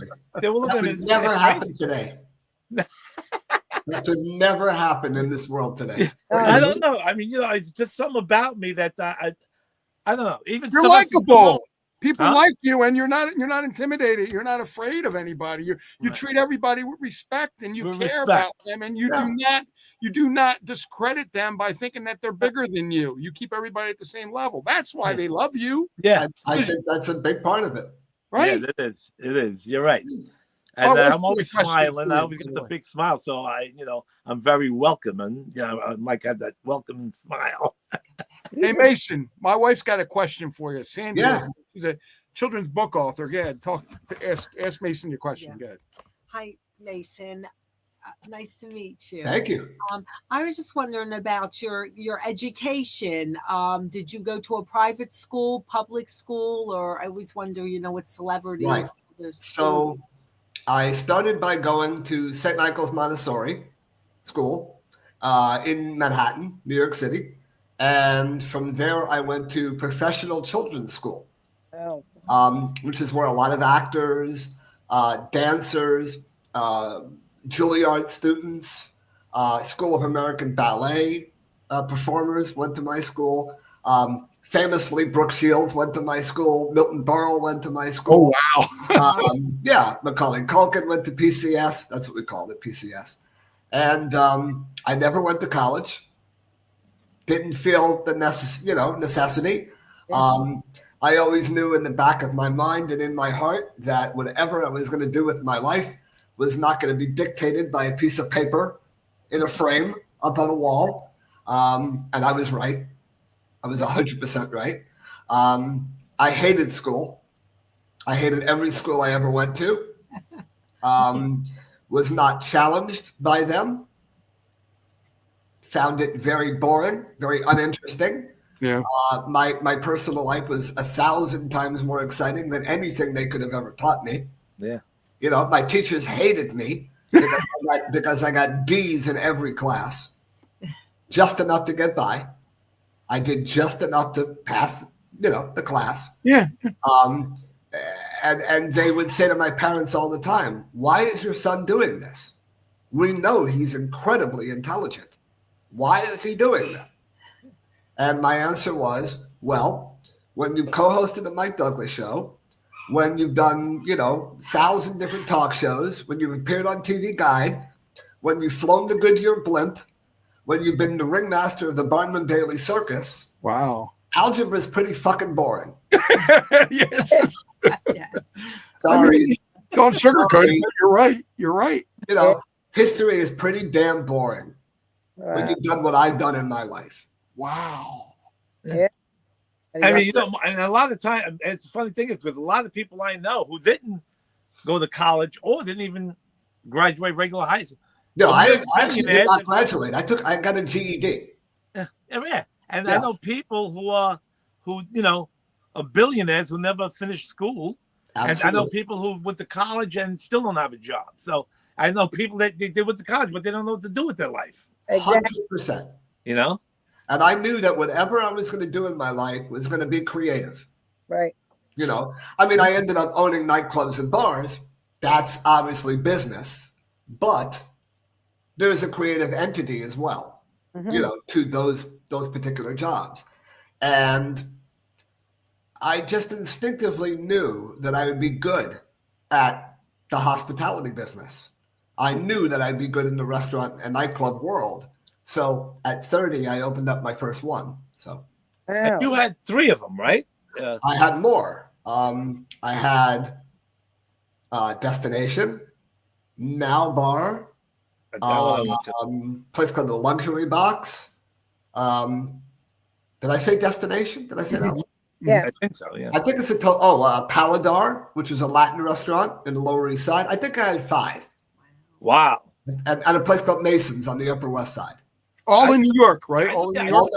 They were looking at me. That would never happen today. That could never happen in this world today. I don't know. I mean, you know, it's just something about me that I don't know. Even you're likable. People like you, and you're not intimidated. You're not afraid of anybody. You treat everybody with respect, and you care about them, and you do not discredit them by thinking that they're bigger than you. You keep everybody at the same level. That's why they love you. Yeah, I think that's a big part of it. Right? Yeah, it is. It is. You're right. And I'm always smiling. I always get the big smile. So I'm very welcoming. You know, I like have that welcoming smile. Hey Mason, my wife's got a question for you. Sandy, she's a children's book author. Go ahead, ask Mason your question. Go ahead. Hi, Mason. Nice to meet you. Thank you. I was just wondering about your education. Did you go to a private school, public school, or I always wonder, what celebrities? Right. So I started by going to St. Michael's Montessori School in Manhattan, New York City. And from there, I went to Professional Children's School, which is where a lot of actors, dancers, Juilliard students, School of American Ballet performers went to my school. Famously, Brooke Shields went to my school. Milton Berle went to my school. Oh, wow. Macaulay Culkin went to PCS. That's what we called it, PCS. And I never went to college. Didn't feel the necessity. I always knew in the back of my mind and in my heart that whatever I was going to do with my life was not going to be dictated by a piece of paper in a frame up on a wall. And I was right. I was 100% right. I hated school. I hated every school I ever went to. Was not challenged by them. Found it very boring, very uninteresting. Yeah. My personal life was 1,000 times more exciting than anything they could have ever taught me. Yeah. My teachers hated me because I got D's in every class, just enough to get by. I did just enough to pass, the class. Yeah. And they would say to my parents all the time, "Why is your son doing this? We know he's incredibly intelligent. Why is he doing that?" And my answer was, well, when you co-hosted the Mike Douglas show, when you've done, 1,000 different talk shows, when you've appeared on TV Guide, when you've flown the Goodyear blimp, when you've been the ringmaster of the Barnum Bailey Circus. Wow. Algebra is pretty fucking boring. Yes. Yeah. Sorry. Don't sugarcoat it. You're right. You're right. History is pretty damn boring when you've done what I've done in my life. Wow. Yeah. I mean, and a lot of time, it's the funny thing is with a lot of people I know who didn't go to college or didn't even graduate regular high school. No, I actually did not graduate. I got a GED. Yeah. And I know people who are billionaires who never finished school. Absolutely. And I know people who went to college and still don't have a job. So I know people that they went to college, but they don't know what to do with their life. Exactly. 100%. And I knew that whatever I was going to do in my life was going to be creative. Right. I ended up owning nightclubs and bars. That's obviously business, but there's a creative entity as well, to those particular jobs. And I just instinctively knew that I would be good at the hospitality business. I knew that I'd be good in the restaurant and nightclub world. So at 30, I opened up my first one. So and you had 3 of them, right? I had more. I had Destination, Now Bar, place called the Luxury Box. Did I say Destination? Did I say that one? Yeah, I think so. Yeah, I think it's Paladar, which is a Latin restaurant in the Lower East Side. I think I had 5. Wow. And a place called Mason's on the Upper West Side. All in New York, right? All in New York.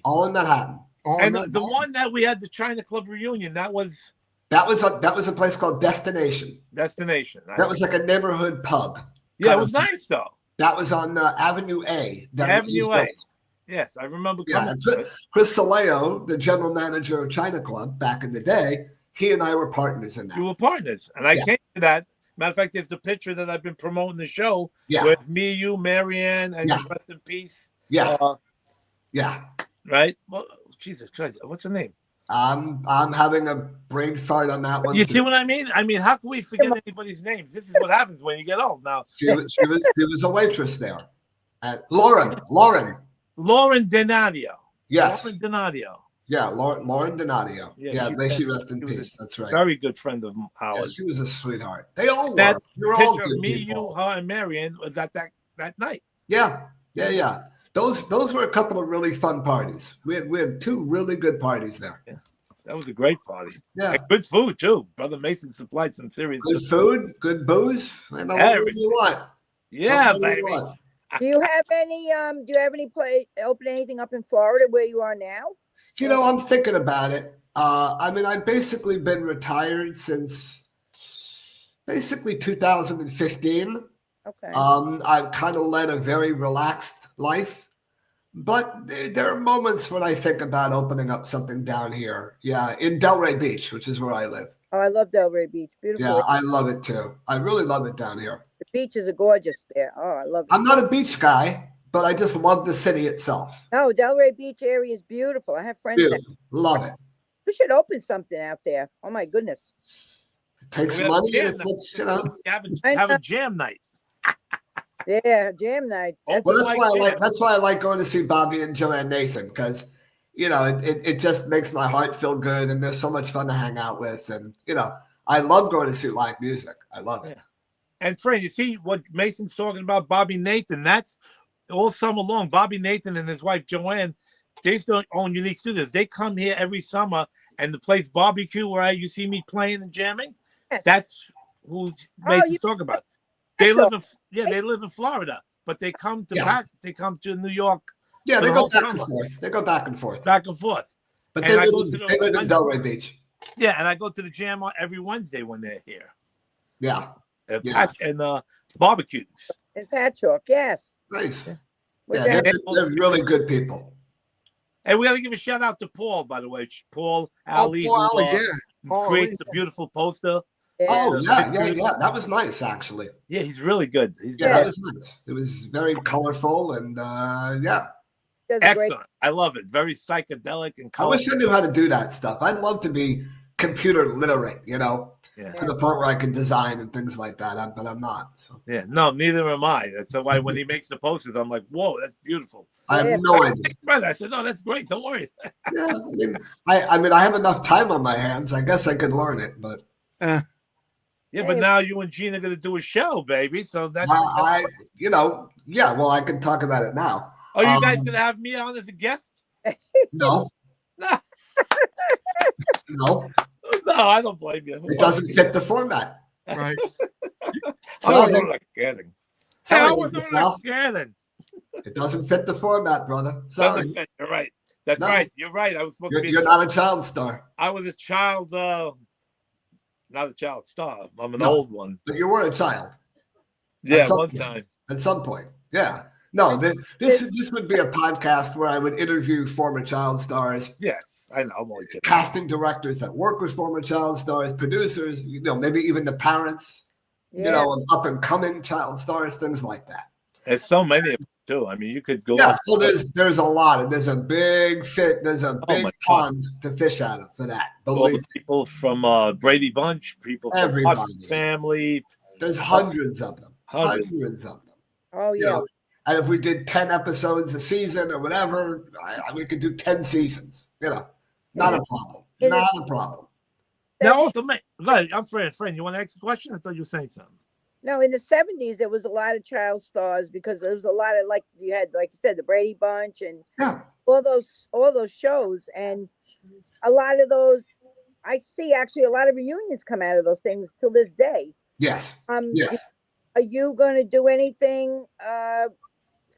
All in Manhattan. And the one that we had, the China Club reunion, that was a place called Destination. Destination. That was like a neighborhood pub. Yeah, it was nice though. That was on Avenue A. Avenue A. Yes, I remember coming. Yeah, Chris Saleo, the general manager of China Club back in the day, he and I were partners in that. You were partners, and I came to that. Matter of fact, there's the picture that I've been promoting the show with me, you, Marianne, and rest in peace. Yeah. Right? Well, Jesus Christ, what's her name? I'm having a brain fart on that one. You see what I mean? I mean, how can we forget anybody's names? This is what happens when you get old. Now she was a waitress there. Lauren Donadio. Yes. Lauren Donadio. Yeah, Lauren Donadio. Yeah, may she rest in peace. That's right. Very good friend of ours. Yeah, she was a sweetheart. They all that were. You're picture all good of me, people. you, her, and Marianne was at that night. Yeah. Those were a couple of really fun parties. We had 2 really good parties there. Yeah. That was a great party. Yeah. And good food too. Brother Mason supplied some serious good food, good booze. I know what you want. Yeah, baby. Do you have any play open anything up in Florida where you are now? I'm thinking about it. I've basically been retired since basically 2015. Okay. I've kind of led a very relaxed life, but there are moments when I think about opening up something down here. Yeah, in Delray Beach, which is where I live. Oh, I love Delray Beach. Beautiful. Yeah, I love it too. I really love it down here. The beaches are gorgeous there. Oh, I love it. I'm not a beach guy, but I just love the city itself. No, Delray Beach area is beautiful. I have friends there. Love it. We should open something out there. Oh my goodness. It takes money and it's have a jam night. Yeah, jam night. That's why I like going to see Bobby and Joanne Nathan, because it just makes my heart feel good, and they're so much fun to hang out with, and I love going to see live music. I love it. Yeah. And Fran, you see what Mason's talking about, Bobby Nathan? That's all summer long. Bobby Nathan and his wife Joanne, they still own Unique Studios. They come here every summer, and the place barbecue where you see me playing and jamming. Yes. That's who Mason's talking about. They live in Florida, but they come to New York Yeah, they go back and forth. They go back and forth. Back and forth. But and they live in Delray Beach. Yeah, and I go to the jam every Wednesday when they're here. Yeah. And barbecues. In Patchogue, yes. Nice. Yeah, they're really good people. And we got to give a shout out to Paul, by the way. Paul Ali, who creates the beautiful poster. Yeah. Oh, yeah. That was nice, actually. Yeah, he's really good. That was nice. It was very colorful and, excellent. I love it. Very psychedelic and colorful. I wish I knew how to do that stuff. I'd love to be computer literate, to the point where I can design and things like that, but I'm not. So. Yeah, no, neither am I. That's why when he makes the posters, I'm like, whoa, that's beautiful. I have no idea. Brother, I said, no, that's great. Don't worry. I have enough time on my hands. I guess I could learn it, but. Yeah, but now you and Gene are going to do a show, baby. So that's. I can talk about it now. Are you guys going to have me on as a guest? No. No. No. No, I don't blame you. It doesn't fit the format. Right. I was not kidding. I was not kidding. It doesn't fit the format, brother. Sorry. You're right. That's right. You're right. I was supposed to be. You're not a child star. I was a child. Not a child star. I'm an old one. But you were a child. Yeah, one time. At some point. Yeah. No, this would be a podcast where I would interview former child stars. Yes, I know. I'm only kidding. Casting directors that work with former child stars, producers, maybe even the parents, up and coming child stars, things like that. There's so many of them too. I mean, you could go. Yeah, so there's a lot, and there's a big pond to fish out of for that. All the people from Brady Bunch, people from everybody, family. There's hundreds of them. Hundreds of them. Oh yeah. And if we did 10 episodes a season or whatever, we could do 10 seasons. Not a problem. Not a problem. Now, also, I'm friend. You want to ask a question? I thought you were saying something. No, in the 70s, there was a lot of child stars because there was a lot of, like you said, the Brady Bunch and all those shows. And a lot of those, I see actually a lot of reunions come out of those things till this day. Yes. Yes. Are you going to do anything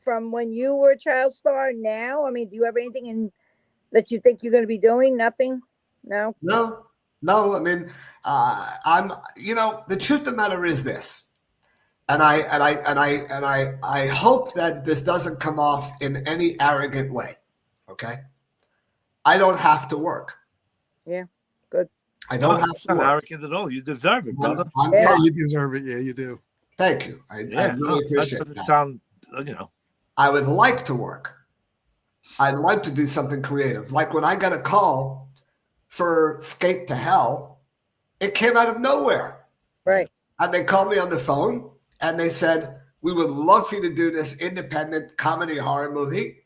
from when you were a child star now? I mean, do you have anything that you think you're going to be doing? Nothing? No. I mean, I'm. The truth of the matter is this, and I hope that this doesn't come off in any arrogant way. Okay, I don't have to work. Yeah, good. I don't have to work. Arrogant at all. You deserve it, brother. You deserve it. Yeah, you do. Thank you. I really appreciate that. Doesn't sound, I would like to work. I'd like to do something creative. Like when I got a call for Skate to Hell, it came out of nowhere. Right. And they called me on the phone and they said, we would love for you to do this independent comedy horror movie.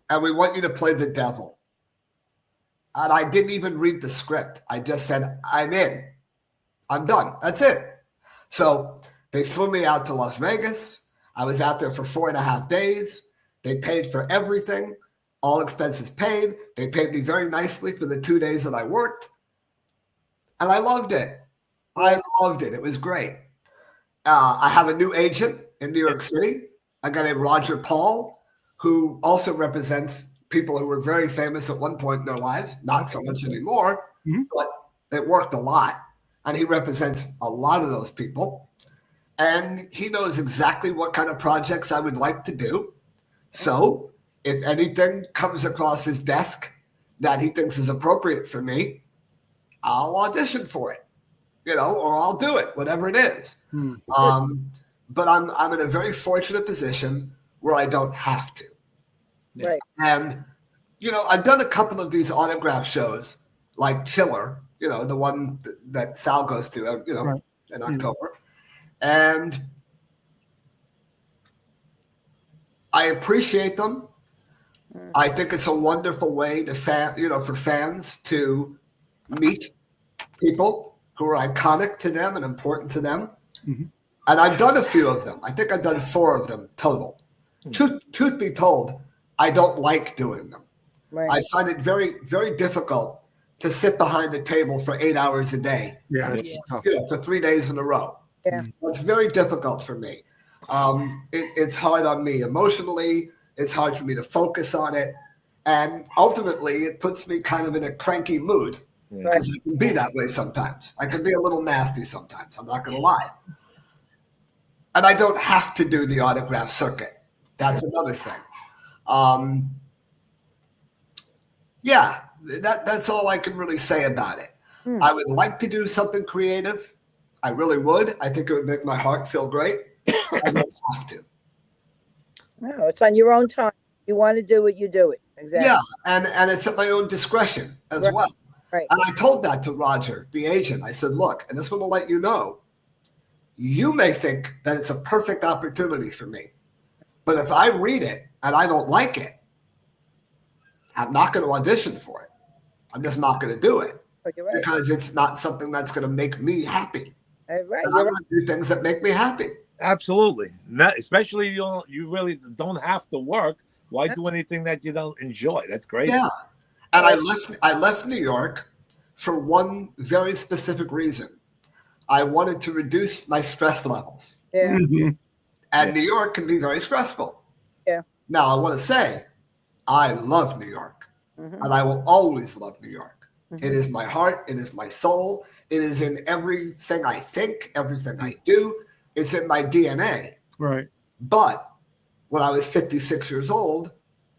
And we want you to play the devil. And I didn't even read the script. I just said, I'm in. I'm done. That's it. So they flew me out to Las Vegas. I was out there for 4.5 days. They paid for everything, all expenses paid. They paid me very nicely for the 2 days that I worked. And I loved it. It was great. I have a new agent in New York City, a guy named Roger Paul, who also represents people who were very famous at one point in their lives, not so much anymore, but they worked a lot. And he represents a lot of those people. And he knows exactly what kind of projects I would like to do. So if anything comes across his desk that he thinks is appropriate for me, I'll audition for it, or I'll do it, whatever it is. But I'm in a very fortunate position where I don't have to. Right. And, I've done a couple of these autograph shows like Chiller, the one that Sal goes to, in October. And I appreciate them. I think it's a wonderful way to for fans to meet people who are iconic to them and important to them. And I've done a few of them. I think I've done 4 of them total. Truth be told, I don't like doing them. Right. I find it very, very difficult to sit behind a table for 8 hours a day. Yeah, it's tough. For 3 days in a row. Yeah. It's very difficult for me. It's hard on me emotionally, It's hard for me to focus on it. And ultimately, it puts me kind of in a cranky mood because I can be that way sometimes. I can be a little nasty sometimes. I'm not going to lie. And I don't have to do the autograph circuit. That's another thing. Yeah, that's all I can really say about it. I would like to do something creative. I really would. I think it would make my heart feel great. I don't have to. No, it's on your own time. You want to do it, you do it. Exactly. Yeah, and it's at my own discretion as well. Right. And I told that to Roger, the agent. I said, look, and this one will let you know, you may think that it's a perfect opportunity for me. But if I read it and I don't like it, I'm not going to audition for it. I'm just not going to do it. Right. Because it's not something that's going to make me happy. Right. And I'm going to do things that make me happy. Absolutely. Especially you really don't have to work. Why do anything that you don't enjoy? That's great. Yeah. And I left New York for one very specific reason. I wanted to reduce my stress levels. Yeah. Mm-hmm. And New York can be very stressful. Yeah. Now, I want to say, I love New York. Mm-hmm. And I will always love New York. Mm-hmm. It is my heart. It is my soul. It is in everything I think, everything I do. It's in my DNA. Right. But when I was 56 years old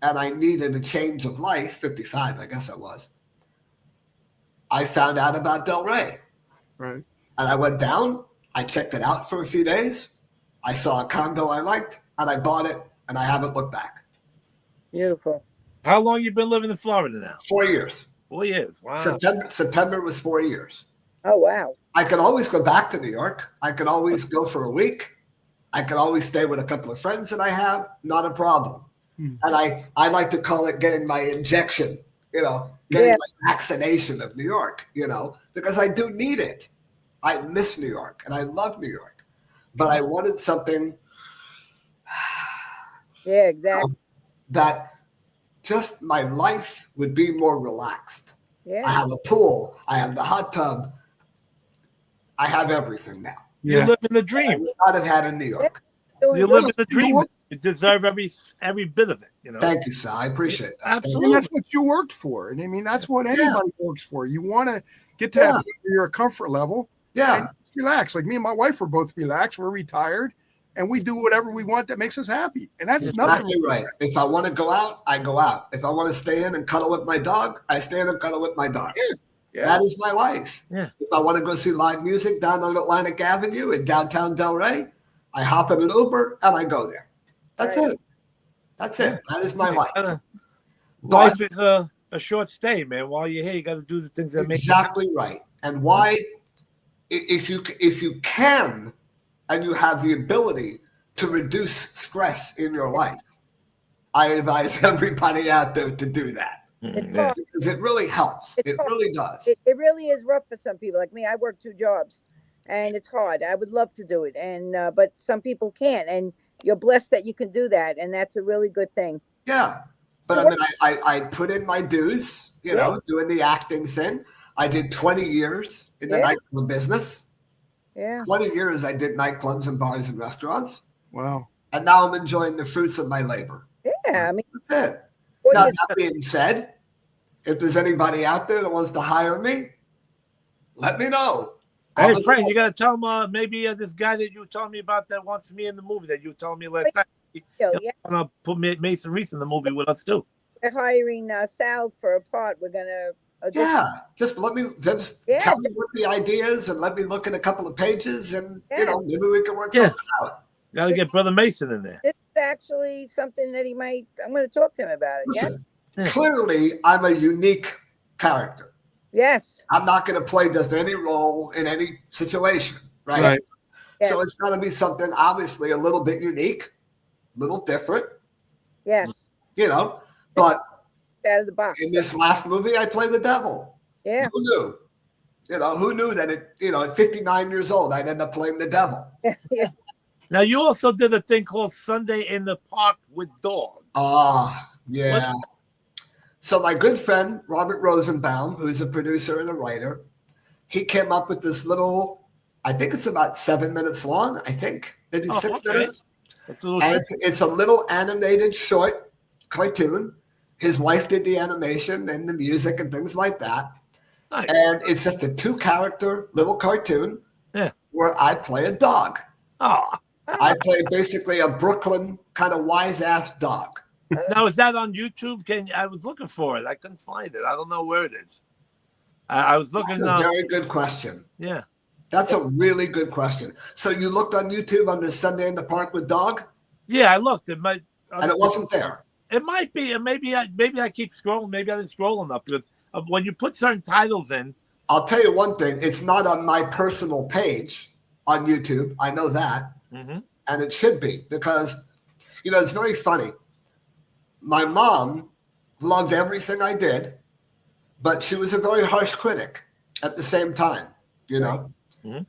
and I needed a change of life, 55, I guess I was, I found out about Del Rey. Right. And I went down. I checked it out for a few days. I saw a condo I liked, and I bought it, and I haven't looked back. Beautiful. How long you been living in Florida now? 4 years. 4 years. Wow. September was 4 years. Oh, wow. I could always go back to New York. I could always go for a week. I could always stay with a couple of friends that I have. Not a problem. And I like to call it getting my injection, getting my vaccination of New York, because I do need it. I miss New York, and I love New York. But I wanted something that just my life would be more relaxed. Yeah. I have a pool. I have the hot tub. I have everything now. You live in the dream. I would not have had in New York. You live in the dream. You deserve every bit of it. Thank you, sir. I appreciate that. Absolutely. And that's what you worked for. And I mean, that's what anybody works for. You want to get to that point where you're a comfort level. Yeah. And relax. Like me and my wife were both relaxed. We're retired. And we do whatever we want that makes us happy. And that's nothing. Right. If I want to go out, I go out. If I want to stay in and cuddle with my dog, I stay in and cuddle with my dog. Yeah. That is my life. Yeah. If I want to go see live music down on Atlantic Avenue in downtown Del Rey, I hop in an Uber and I go there. That's it. That's it. That is my life. Life is a short stay, man. While you're here, you got to do the things that make exactly right. And why, if you can, and you have the ability to reduce stress in your life, I advise everybody out there to do that. Because it really helps. It really does. It really is rough for some people. Like me, I work 2 jobs, and it's hard. I would love to do it, and but some people can't. And you're blessed that you can do that, and that's a really good thing. Yeah, but I mean, I put in my dues. Doing the acting thing. I did 20 years in the nightclub business. Yeah, 20 years I did nightclubs and bars and restaurants. Wow. And now I'm enjoying the fruits of my labor. Yeah, I mean, that's it. Now, that being said, if there's anybody out there that wants to hire me, let me know. Hey, Frank, you got to tell him maybe this guy that you were telling me about that wants me in the movie that you were telling me last night. Want to put Mason Reese in the movie with us too. We're hiring Sal for a part. We're gonna. Just tell me what the idea is, and let me look at a couple of pages, and maybe we can work something out. Got to get Brother Mason in there. This is actually something that I'm going to talk to him about it. Listen, clearly, I'm a unique character. Yes. I'm not going to play just any role in any situation, right? Yes. So it's got to be something obviously a little bit unique, a little different. Yes. But out of the box. In this last movie, I played the devil. Yeah. Who knew? Who knew that at 59 years old, I'd end up playing the devil. Yeah. Now, you also did a thing called Sunday in the Park with Dog. Yeah. What? So my good friend, Robert Rosenbaum, who's a producer and a writer, he came up with this little, I think it's about 7 minutes long, maybe 6 minutes. That's a little and it's a little animated short cartoon. His wife did the animation and the music and things like that. Nice. And it's just a 2-character little cartoon where I play a dog. Oh. I play basically a Brooklyn kind of wise-ass dog. Now, is that on YouTube? I was looking for it. I couldn't find it. I don't know where it is. I was looking. That's a very good question. Yeah. That's a really good question. So you looked on YouTube under Sunday in the Park with Dog? Yeah, I looked. It might, and it wasn't there. It might be. And maybe I keep scrolling. Maybe I didn't scroll enough. Because when you put certain titles in. I'll tell you one thing. It's not on my personal page on YouTube. I know that. Mm-hmm. And it should be because, it's very funny. My mom loved everything I did, but she was a very harsh critic at the same time, Mm-hmm.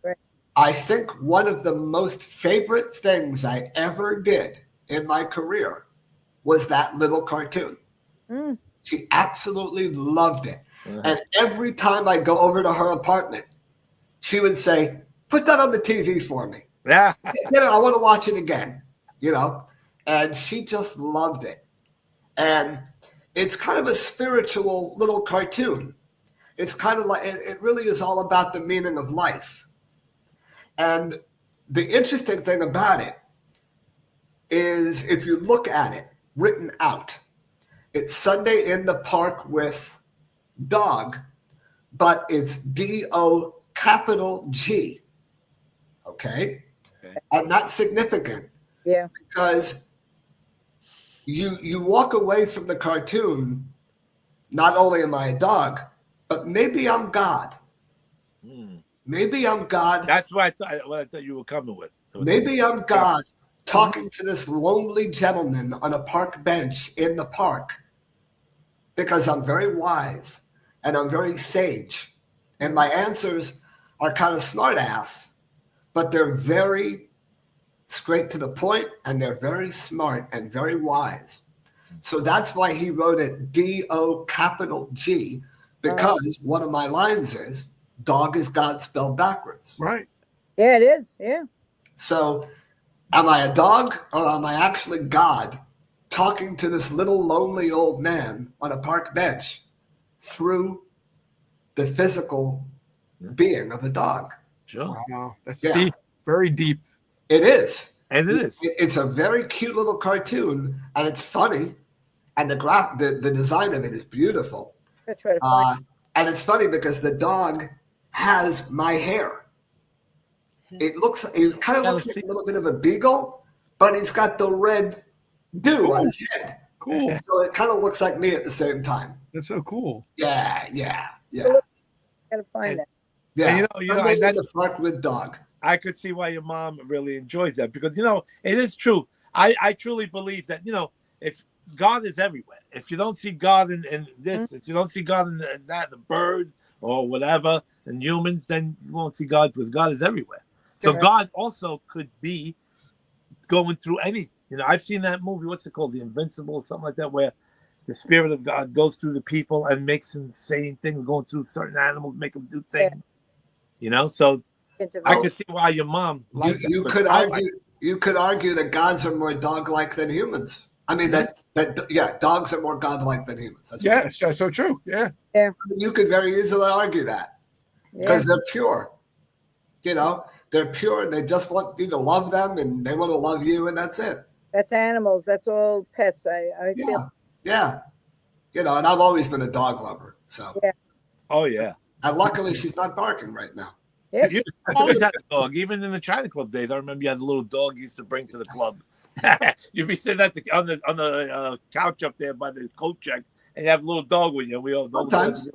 I think one of the most favorite things I ever did in my career was that little cartoon. Mm. She absolutely loved it. Mm-hmm. And every time I go over to her apartment, she would say, put that on the TV for me. Yeah. I want to watch it again, and she just loved it. And it's kind of a spiritual little cartoon. It's kind of like, it really is all about the meaning of life. And the interesting thing about it is if you look at it written out, it's Sunday in the Park with Dog, but it's D-O capital G. Okay? And that's significant. Yeah. Because you walk away from the cartoon, not only am I a dog, but maybe I'm God. Maybe I'm God. That's what I thought you were coming with. Maybe I'm God talking to this lonely gentleman on a park bench in the park because I'm very wise and I'm very sage. And my answers are kind of smart ass, but they're very straight to the point, and they're very smart and very wise. So that's why he wrote it D-O capital G, because one of my lines is, dog is God spelled backwards. Right. Yeah, it is. Yeah. So am I a dog or am I actually God talking to this little lonely old man on a park bench through the physical being of a dog? Sure. Wow. That's deep. Very deep. It is. And it is. It's a very cute little cartoon, and it's funny, and the design of it is beautiful. I try to find and it's funny because the dog has my hair. It kind of looks like a little bit of a beagle, but he's got the red dew on his head. Cool. So it kind of looks like me at the same time. That's so cool. Yeah. Gotta find that. Yeah. And Sunday in the Park with Dog. I could see why your mom really enjoys that because, it is true. I truly believe that, if God is everywhere, if you don't see God in this, if you don't see God in that, the bird or whatever, and humans, then you won't see God because God is everywhere. So God also could be going through anything. I've seen that movie, what's it called? The Invincible or something like that, where the Spirit of God goes through the people and makes them say things, going through certain animals, make them do things. So I could see why your mom liked you that. You could argue that gods are more dog-like than humans. I mean dogs are more godlike than humans. That's so true. Yeah. Yeah. You could very easily argue that because they're pure. They're pure and they just want you to love them and they want to love you and that's it. That's animals. That's all pets. I feel. Yeah. And I've always been a dog lover. So. Yeah. Oh yeah. And luckily she's not barking right now. Yes. You always had a dog, even in the China Club days. I remember you had a little dog you used to bring to the club. You'd be sitting on the couch up there by the coat check, and you have a little dog with you. We all sometimes.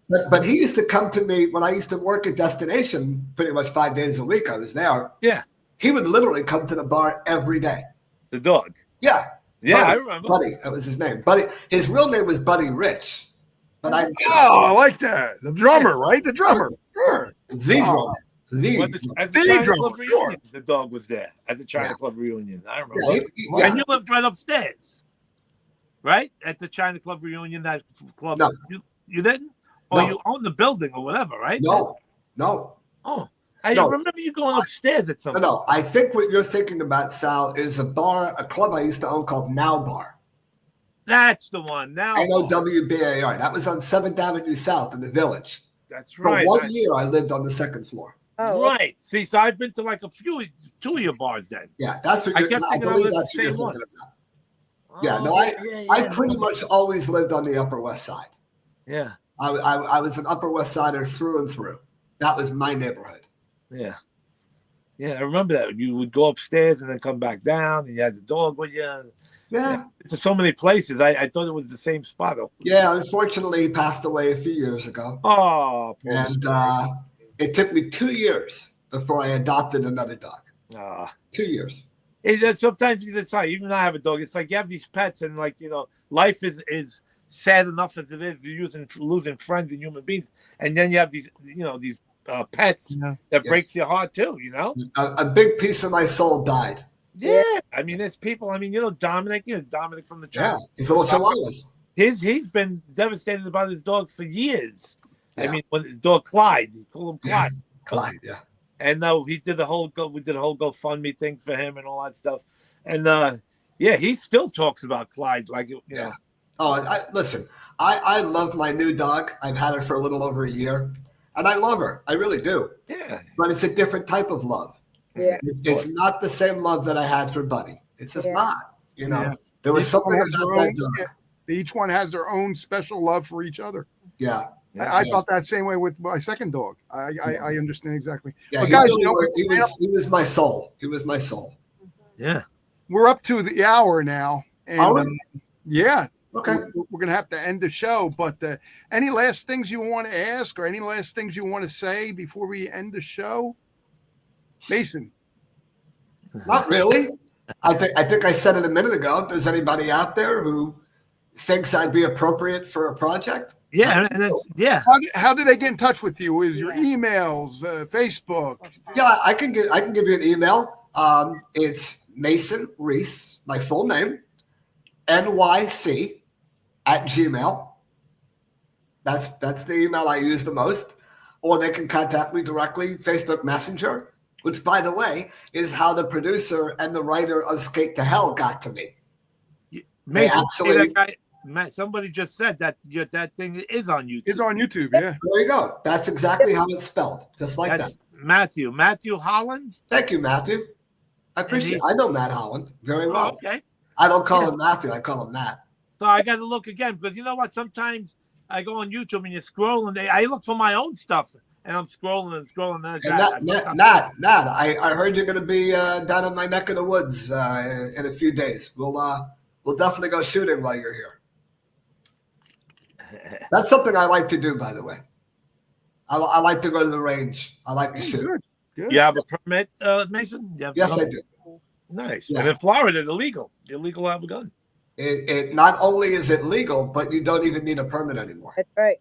But he used to come to me when I used to work at Destination pretty much 5 days a week. I was there. Yeah. He would literally come to the bar every day. The dog. Yeah. Yeah, Buddy, I remember. Buddy, that was his name. Buddy. His real name was Buddy Rich. But I like that. The drummer, right? The drummer. Sure. The drummer. At the China Club reunion, the dog was there at the China Club reunion. I remember. And you lived right upstairs, right? At the China Club reunion, that club. No. You didn't? Or you owned the building or whatever, right? No. Oh, I remember you going upstairs at some point. No, I think what you're thinking about, Sal, is a club I used to own called Now Bar. That's the one. Now NOWBAR. That was on 7th Avenue South in the Village. That's right. For 1 year, I lived on the 2nd floor. Oh, Right. See, so I've been to like two of your bars then. Yeah, that's what I kept thinking I was the same one. About. Yeah, no, I pretty much always lived on the Upper West Side. Yeah. I was an Upper West Sider through and through. That was my neighborhood. Yeah. Yeah, I remember that. You would go upstairs and then come back down, and you had the dog with you. Yeah. It's so many places. I thought it was the same spot. Yeah, unfortunately, he passed away a few years ago. Oh, and it took me 2 years before I adopted another dog. 2 years. Sometimes it's like, even though I have a dog, it's like you have these pets, and like, life is sad enough as it is. You're losing friends and human beings, and then you have these pets that breaks your heart too. A big piece of my soul died. Yeah, I mean, there's people. I mean, Dominic. Dominic from the channel. Yeah, his little chihuahuas. He's been devastated about his dog for years. Yeah. I mean, when his dog Clyde, he called him Clyde. Yeah. Clyde, yeah. And we did a whole GoFundMe thing for him and all that stuff. And he still talks about Clyde like Yeah. Oh, listen, I love my new dog. I've had her for a little over a year, and I love her. I really do. Yeah. But it's a different type of love. Yeah. It's not the same love that I had for Buddy. It's just not. There was something about that dog. Each one has their own special love for each other. Yeah. I felt that same way with my second dog. I understand exactly. Yeah, but guys, he was my soul. He was my soul. Yeah. We're up to the hour now. And yeah. Okay. We're going to have to end the show. But any last things you want to ask or any last things you want to say before we end the show? Mason. Not really. I think I said it a minute ago. Does anybody out there who thinks I'd be appropriate for a project? Yeah, How did they get in touch with you? Is your emails, Facebook? Yeah, I can give you an email. It's Mason Reese, my full name, NYC@gmail. That's the email I use the most. Or they can contact me directly, Facebook Messenger, which, by the way, is how the producer and the writer of Skate to Hell got to me. Mason, that guy. Somebody just said that thing is on YouTube. It's on YouTube, yeah. There you go. That's exactly how it's spelled, just like that. Matthew Holland. Thank you, Matthew. I appreciate it. I know Matt Holland very well. Okay. I don't call him Matthew. I call him Matt. So I got to look again because you know what? Sometimes I go on YouTube and you're scrolling. I look for my own stuff and I'm scrolling and scrolling. Nat, I heard you're going to be down in my neck of the woods in a few days. We'll definitely go shooting while you're here. That's something I like to do, by the way. I like to go to the range. I like to shoot. Good. You have a permit, Mason? Yes, I do. Nice. Yeah. And in Florida, it's illegal. Illegal to have a gun. It not only is it legal, but you don't even need a permit anymore. That's right.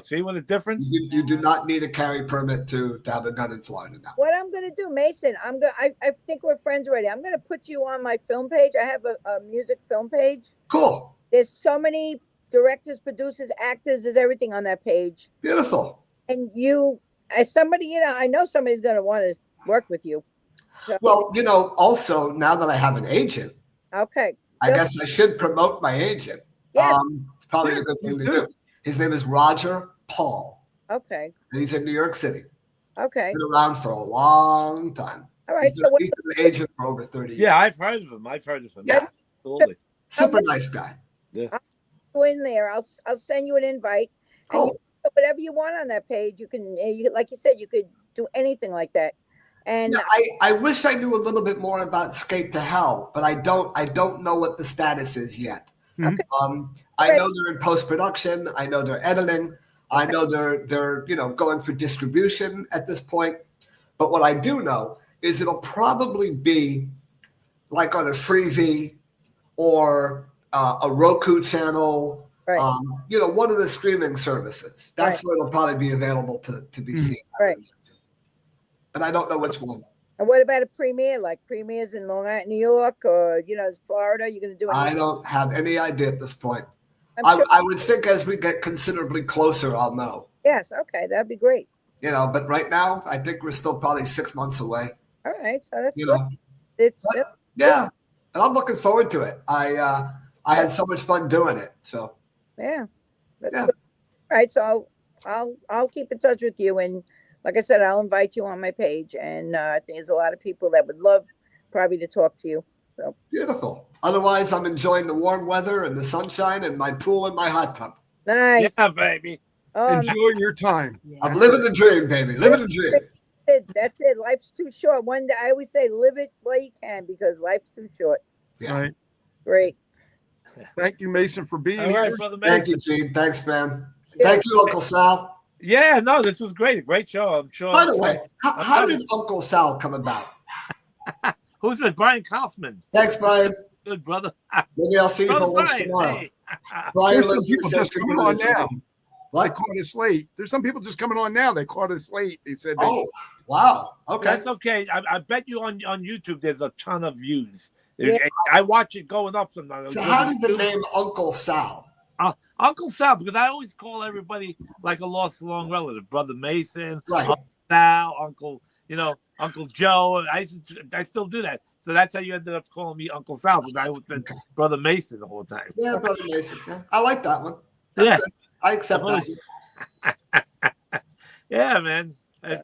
See what the difference? You do not need a carry permit to have a gun in Florida now. What I'm going to do, Mason, I think we're friends already. I'm going to put you on my film page. I have a music film page. Cool. There's so many directors, producers, actors, there's everything on that page. Beautiful. And you, as somebody, I know somebody's going to want to work with you. So, well, also now that I have an agent, okay. I guess I should promote my agent. Yeah. It's probably a good thing to do. His name is Roger Paul. Okay. And he's in New York City. Okay. Been around for a long time. All right. He's been an agent for over 30 years. Yeah, I've heard of him. Yeah. Absolutely. Super nice guy. Yeah. I'll go in there. I'll send you an invite. Cool. And whatever you want on that page, you can, like you said, you could do anything like that. And I wish I knew a little bit more about Skate to Hell, but I don't know what the status is yet. Okay. I know they're in post-production. I know they're editing. I know they're going for distribution at this point. But what I do know is it'll probably be like on a Freevee or a Roku channel, right. One of the streaming services. That's where it'll probably be available to be seen. Right. And I don't know which one. And what about a premiere, like premieres in Long Island, New York, or Florida? You're going to do it? I don't have any idea at this point. I would think as we get considerably closer, I'll know. Yes. Okay. That'd be great. But right now, I think we're still probably 6 months away. All right. So that's good. It's yeah. And I'm looking forward to it. I had so much fun doing it. So Yeah. That's yeah. good. All right. So I'll keep in touch with you, and like I said, I'll invite you on my page. And I think there's a lot of people that would love probably to talk to you. So Beautiful. Otherwise, I'm enjoying the warm weather and the sunshine and my pool and my hot tub. nice. Yeah, baby. Enjoy your time. Yeah. I'm living the dream, baby. Living the dream. That's it. Life's too short. One day I always say, live it while you can, because life's too short. Yeah. Right. Great. Thank you, Mason, for being All here. right, brother Mason. Thank you, Gene. Thanks, man. Thank you, Uncle Sal. Yeah, no, this was great. A great show. I'm sure. By the way, how did Uncle Sal come about? Who's with Brian Kaufman? Thanks, Brian. Good brother. Maybe I'll see you for Brother lunch Brian, tomorrow. hey. Brian There's some lives in people the just same coming on community. now. They What? caught us late. There's some people just coming on now. They caught us late. They said, Oh, wow. Okay. That's okay. I bet you on YouTube there's a ton of views. Yeah. I watch it going up sometimes. So how did the name Uncle Sal? Uncle Sal, because I always call everybody like a lost long relative. Brother Mason, Right. Uncle Sal, Uncle Joe. I still do that. So that's how you ended up calling me Uncle Sal, because I would say Brother Mason the whole time. Yeah, Brother Mason. Yeah. I like that one. That's good. I accept that. Yeah, man.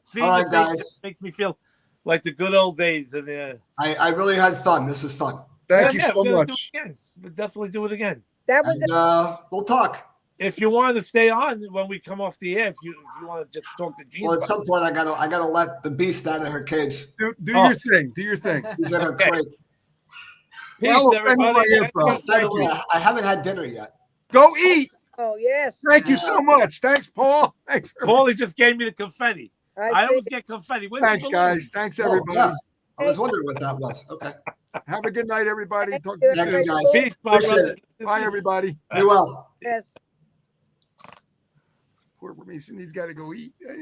See, All right, guys. makes me feel like the good old days. And I really had fun. This was fun. thank you yeah, so we're gonna much. do it again. We'll definitely do it again. That was And, we'll talk. If you want to stay on when we come off the air, if you want to just talk to Gene. Well, at some point, I gotta let the beast out of her cage. Do your thing. Do your thing. She's in her crate. Peace, Well, send me my everybody. info. By the Thank way, you. I haven't had dinner yet. Go eat. Oh yes. Thank you so much. Thanks, Paul. Thanks, Paulie just gave me the confetti. I see. always get confetti. Where's the Thanks balloons? guys. Thanks, Oh, everybody. yeah. I was wondering what that was. Okay. Have a good night, everybody. Thank Talk to you Thank soon. you, guys. Peace, my Appreciate brother. it. Bye, everybody. Be well. Yes. Poor Mason, he's got to go eat.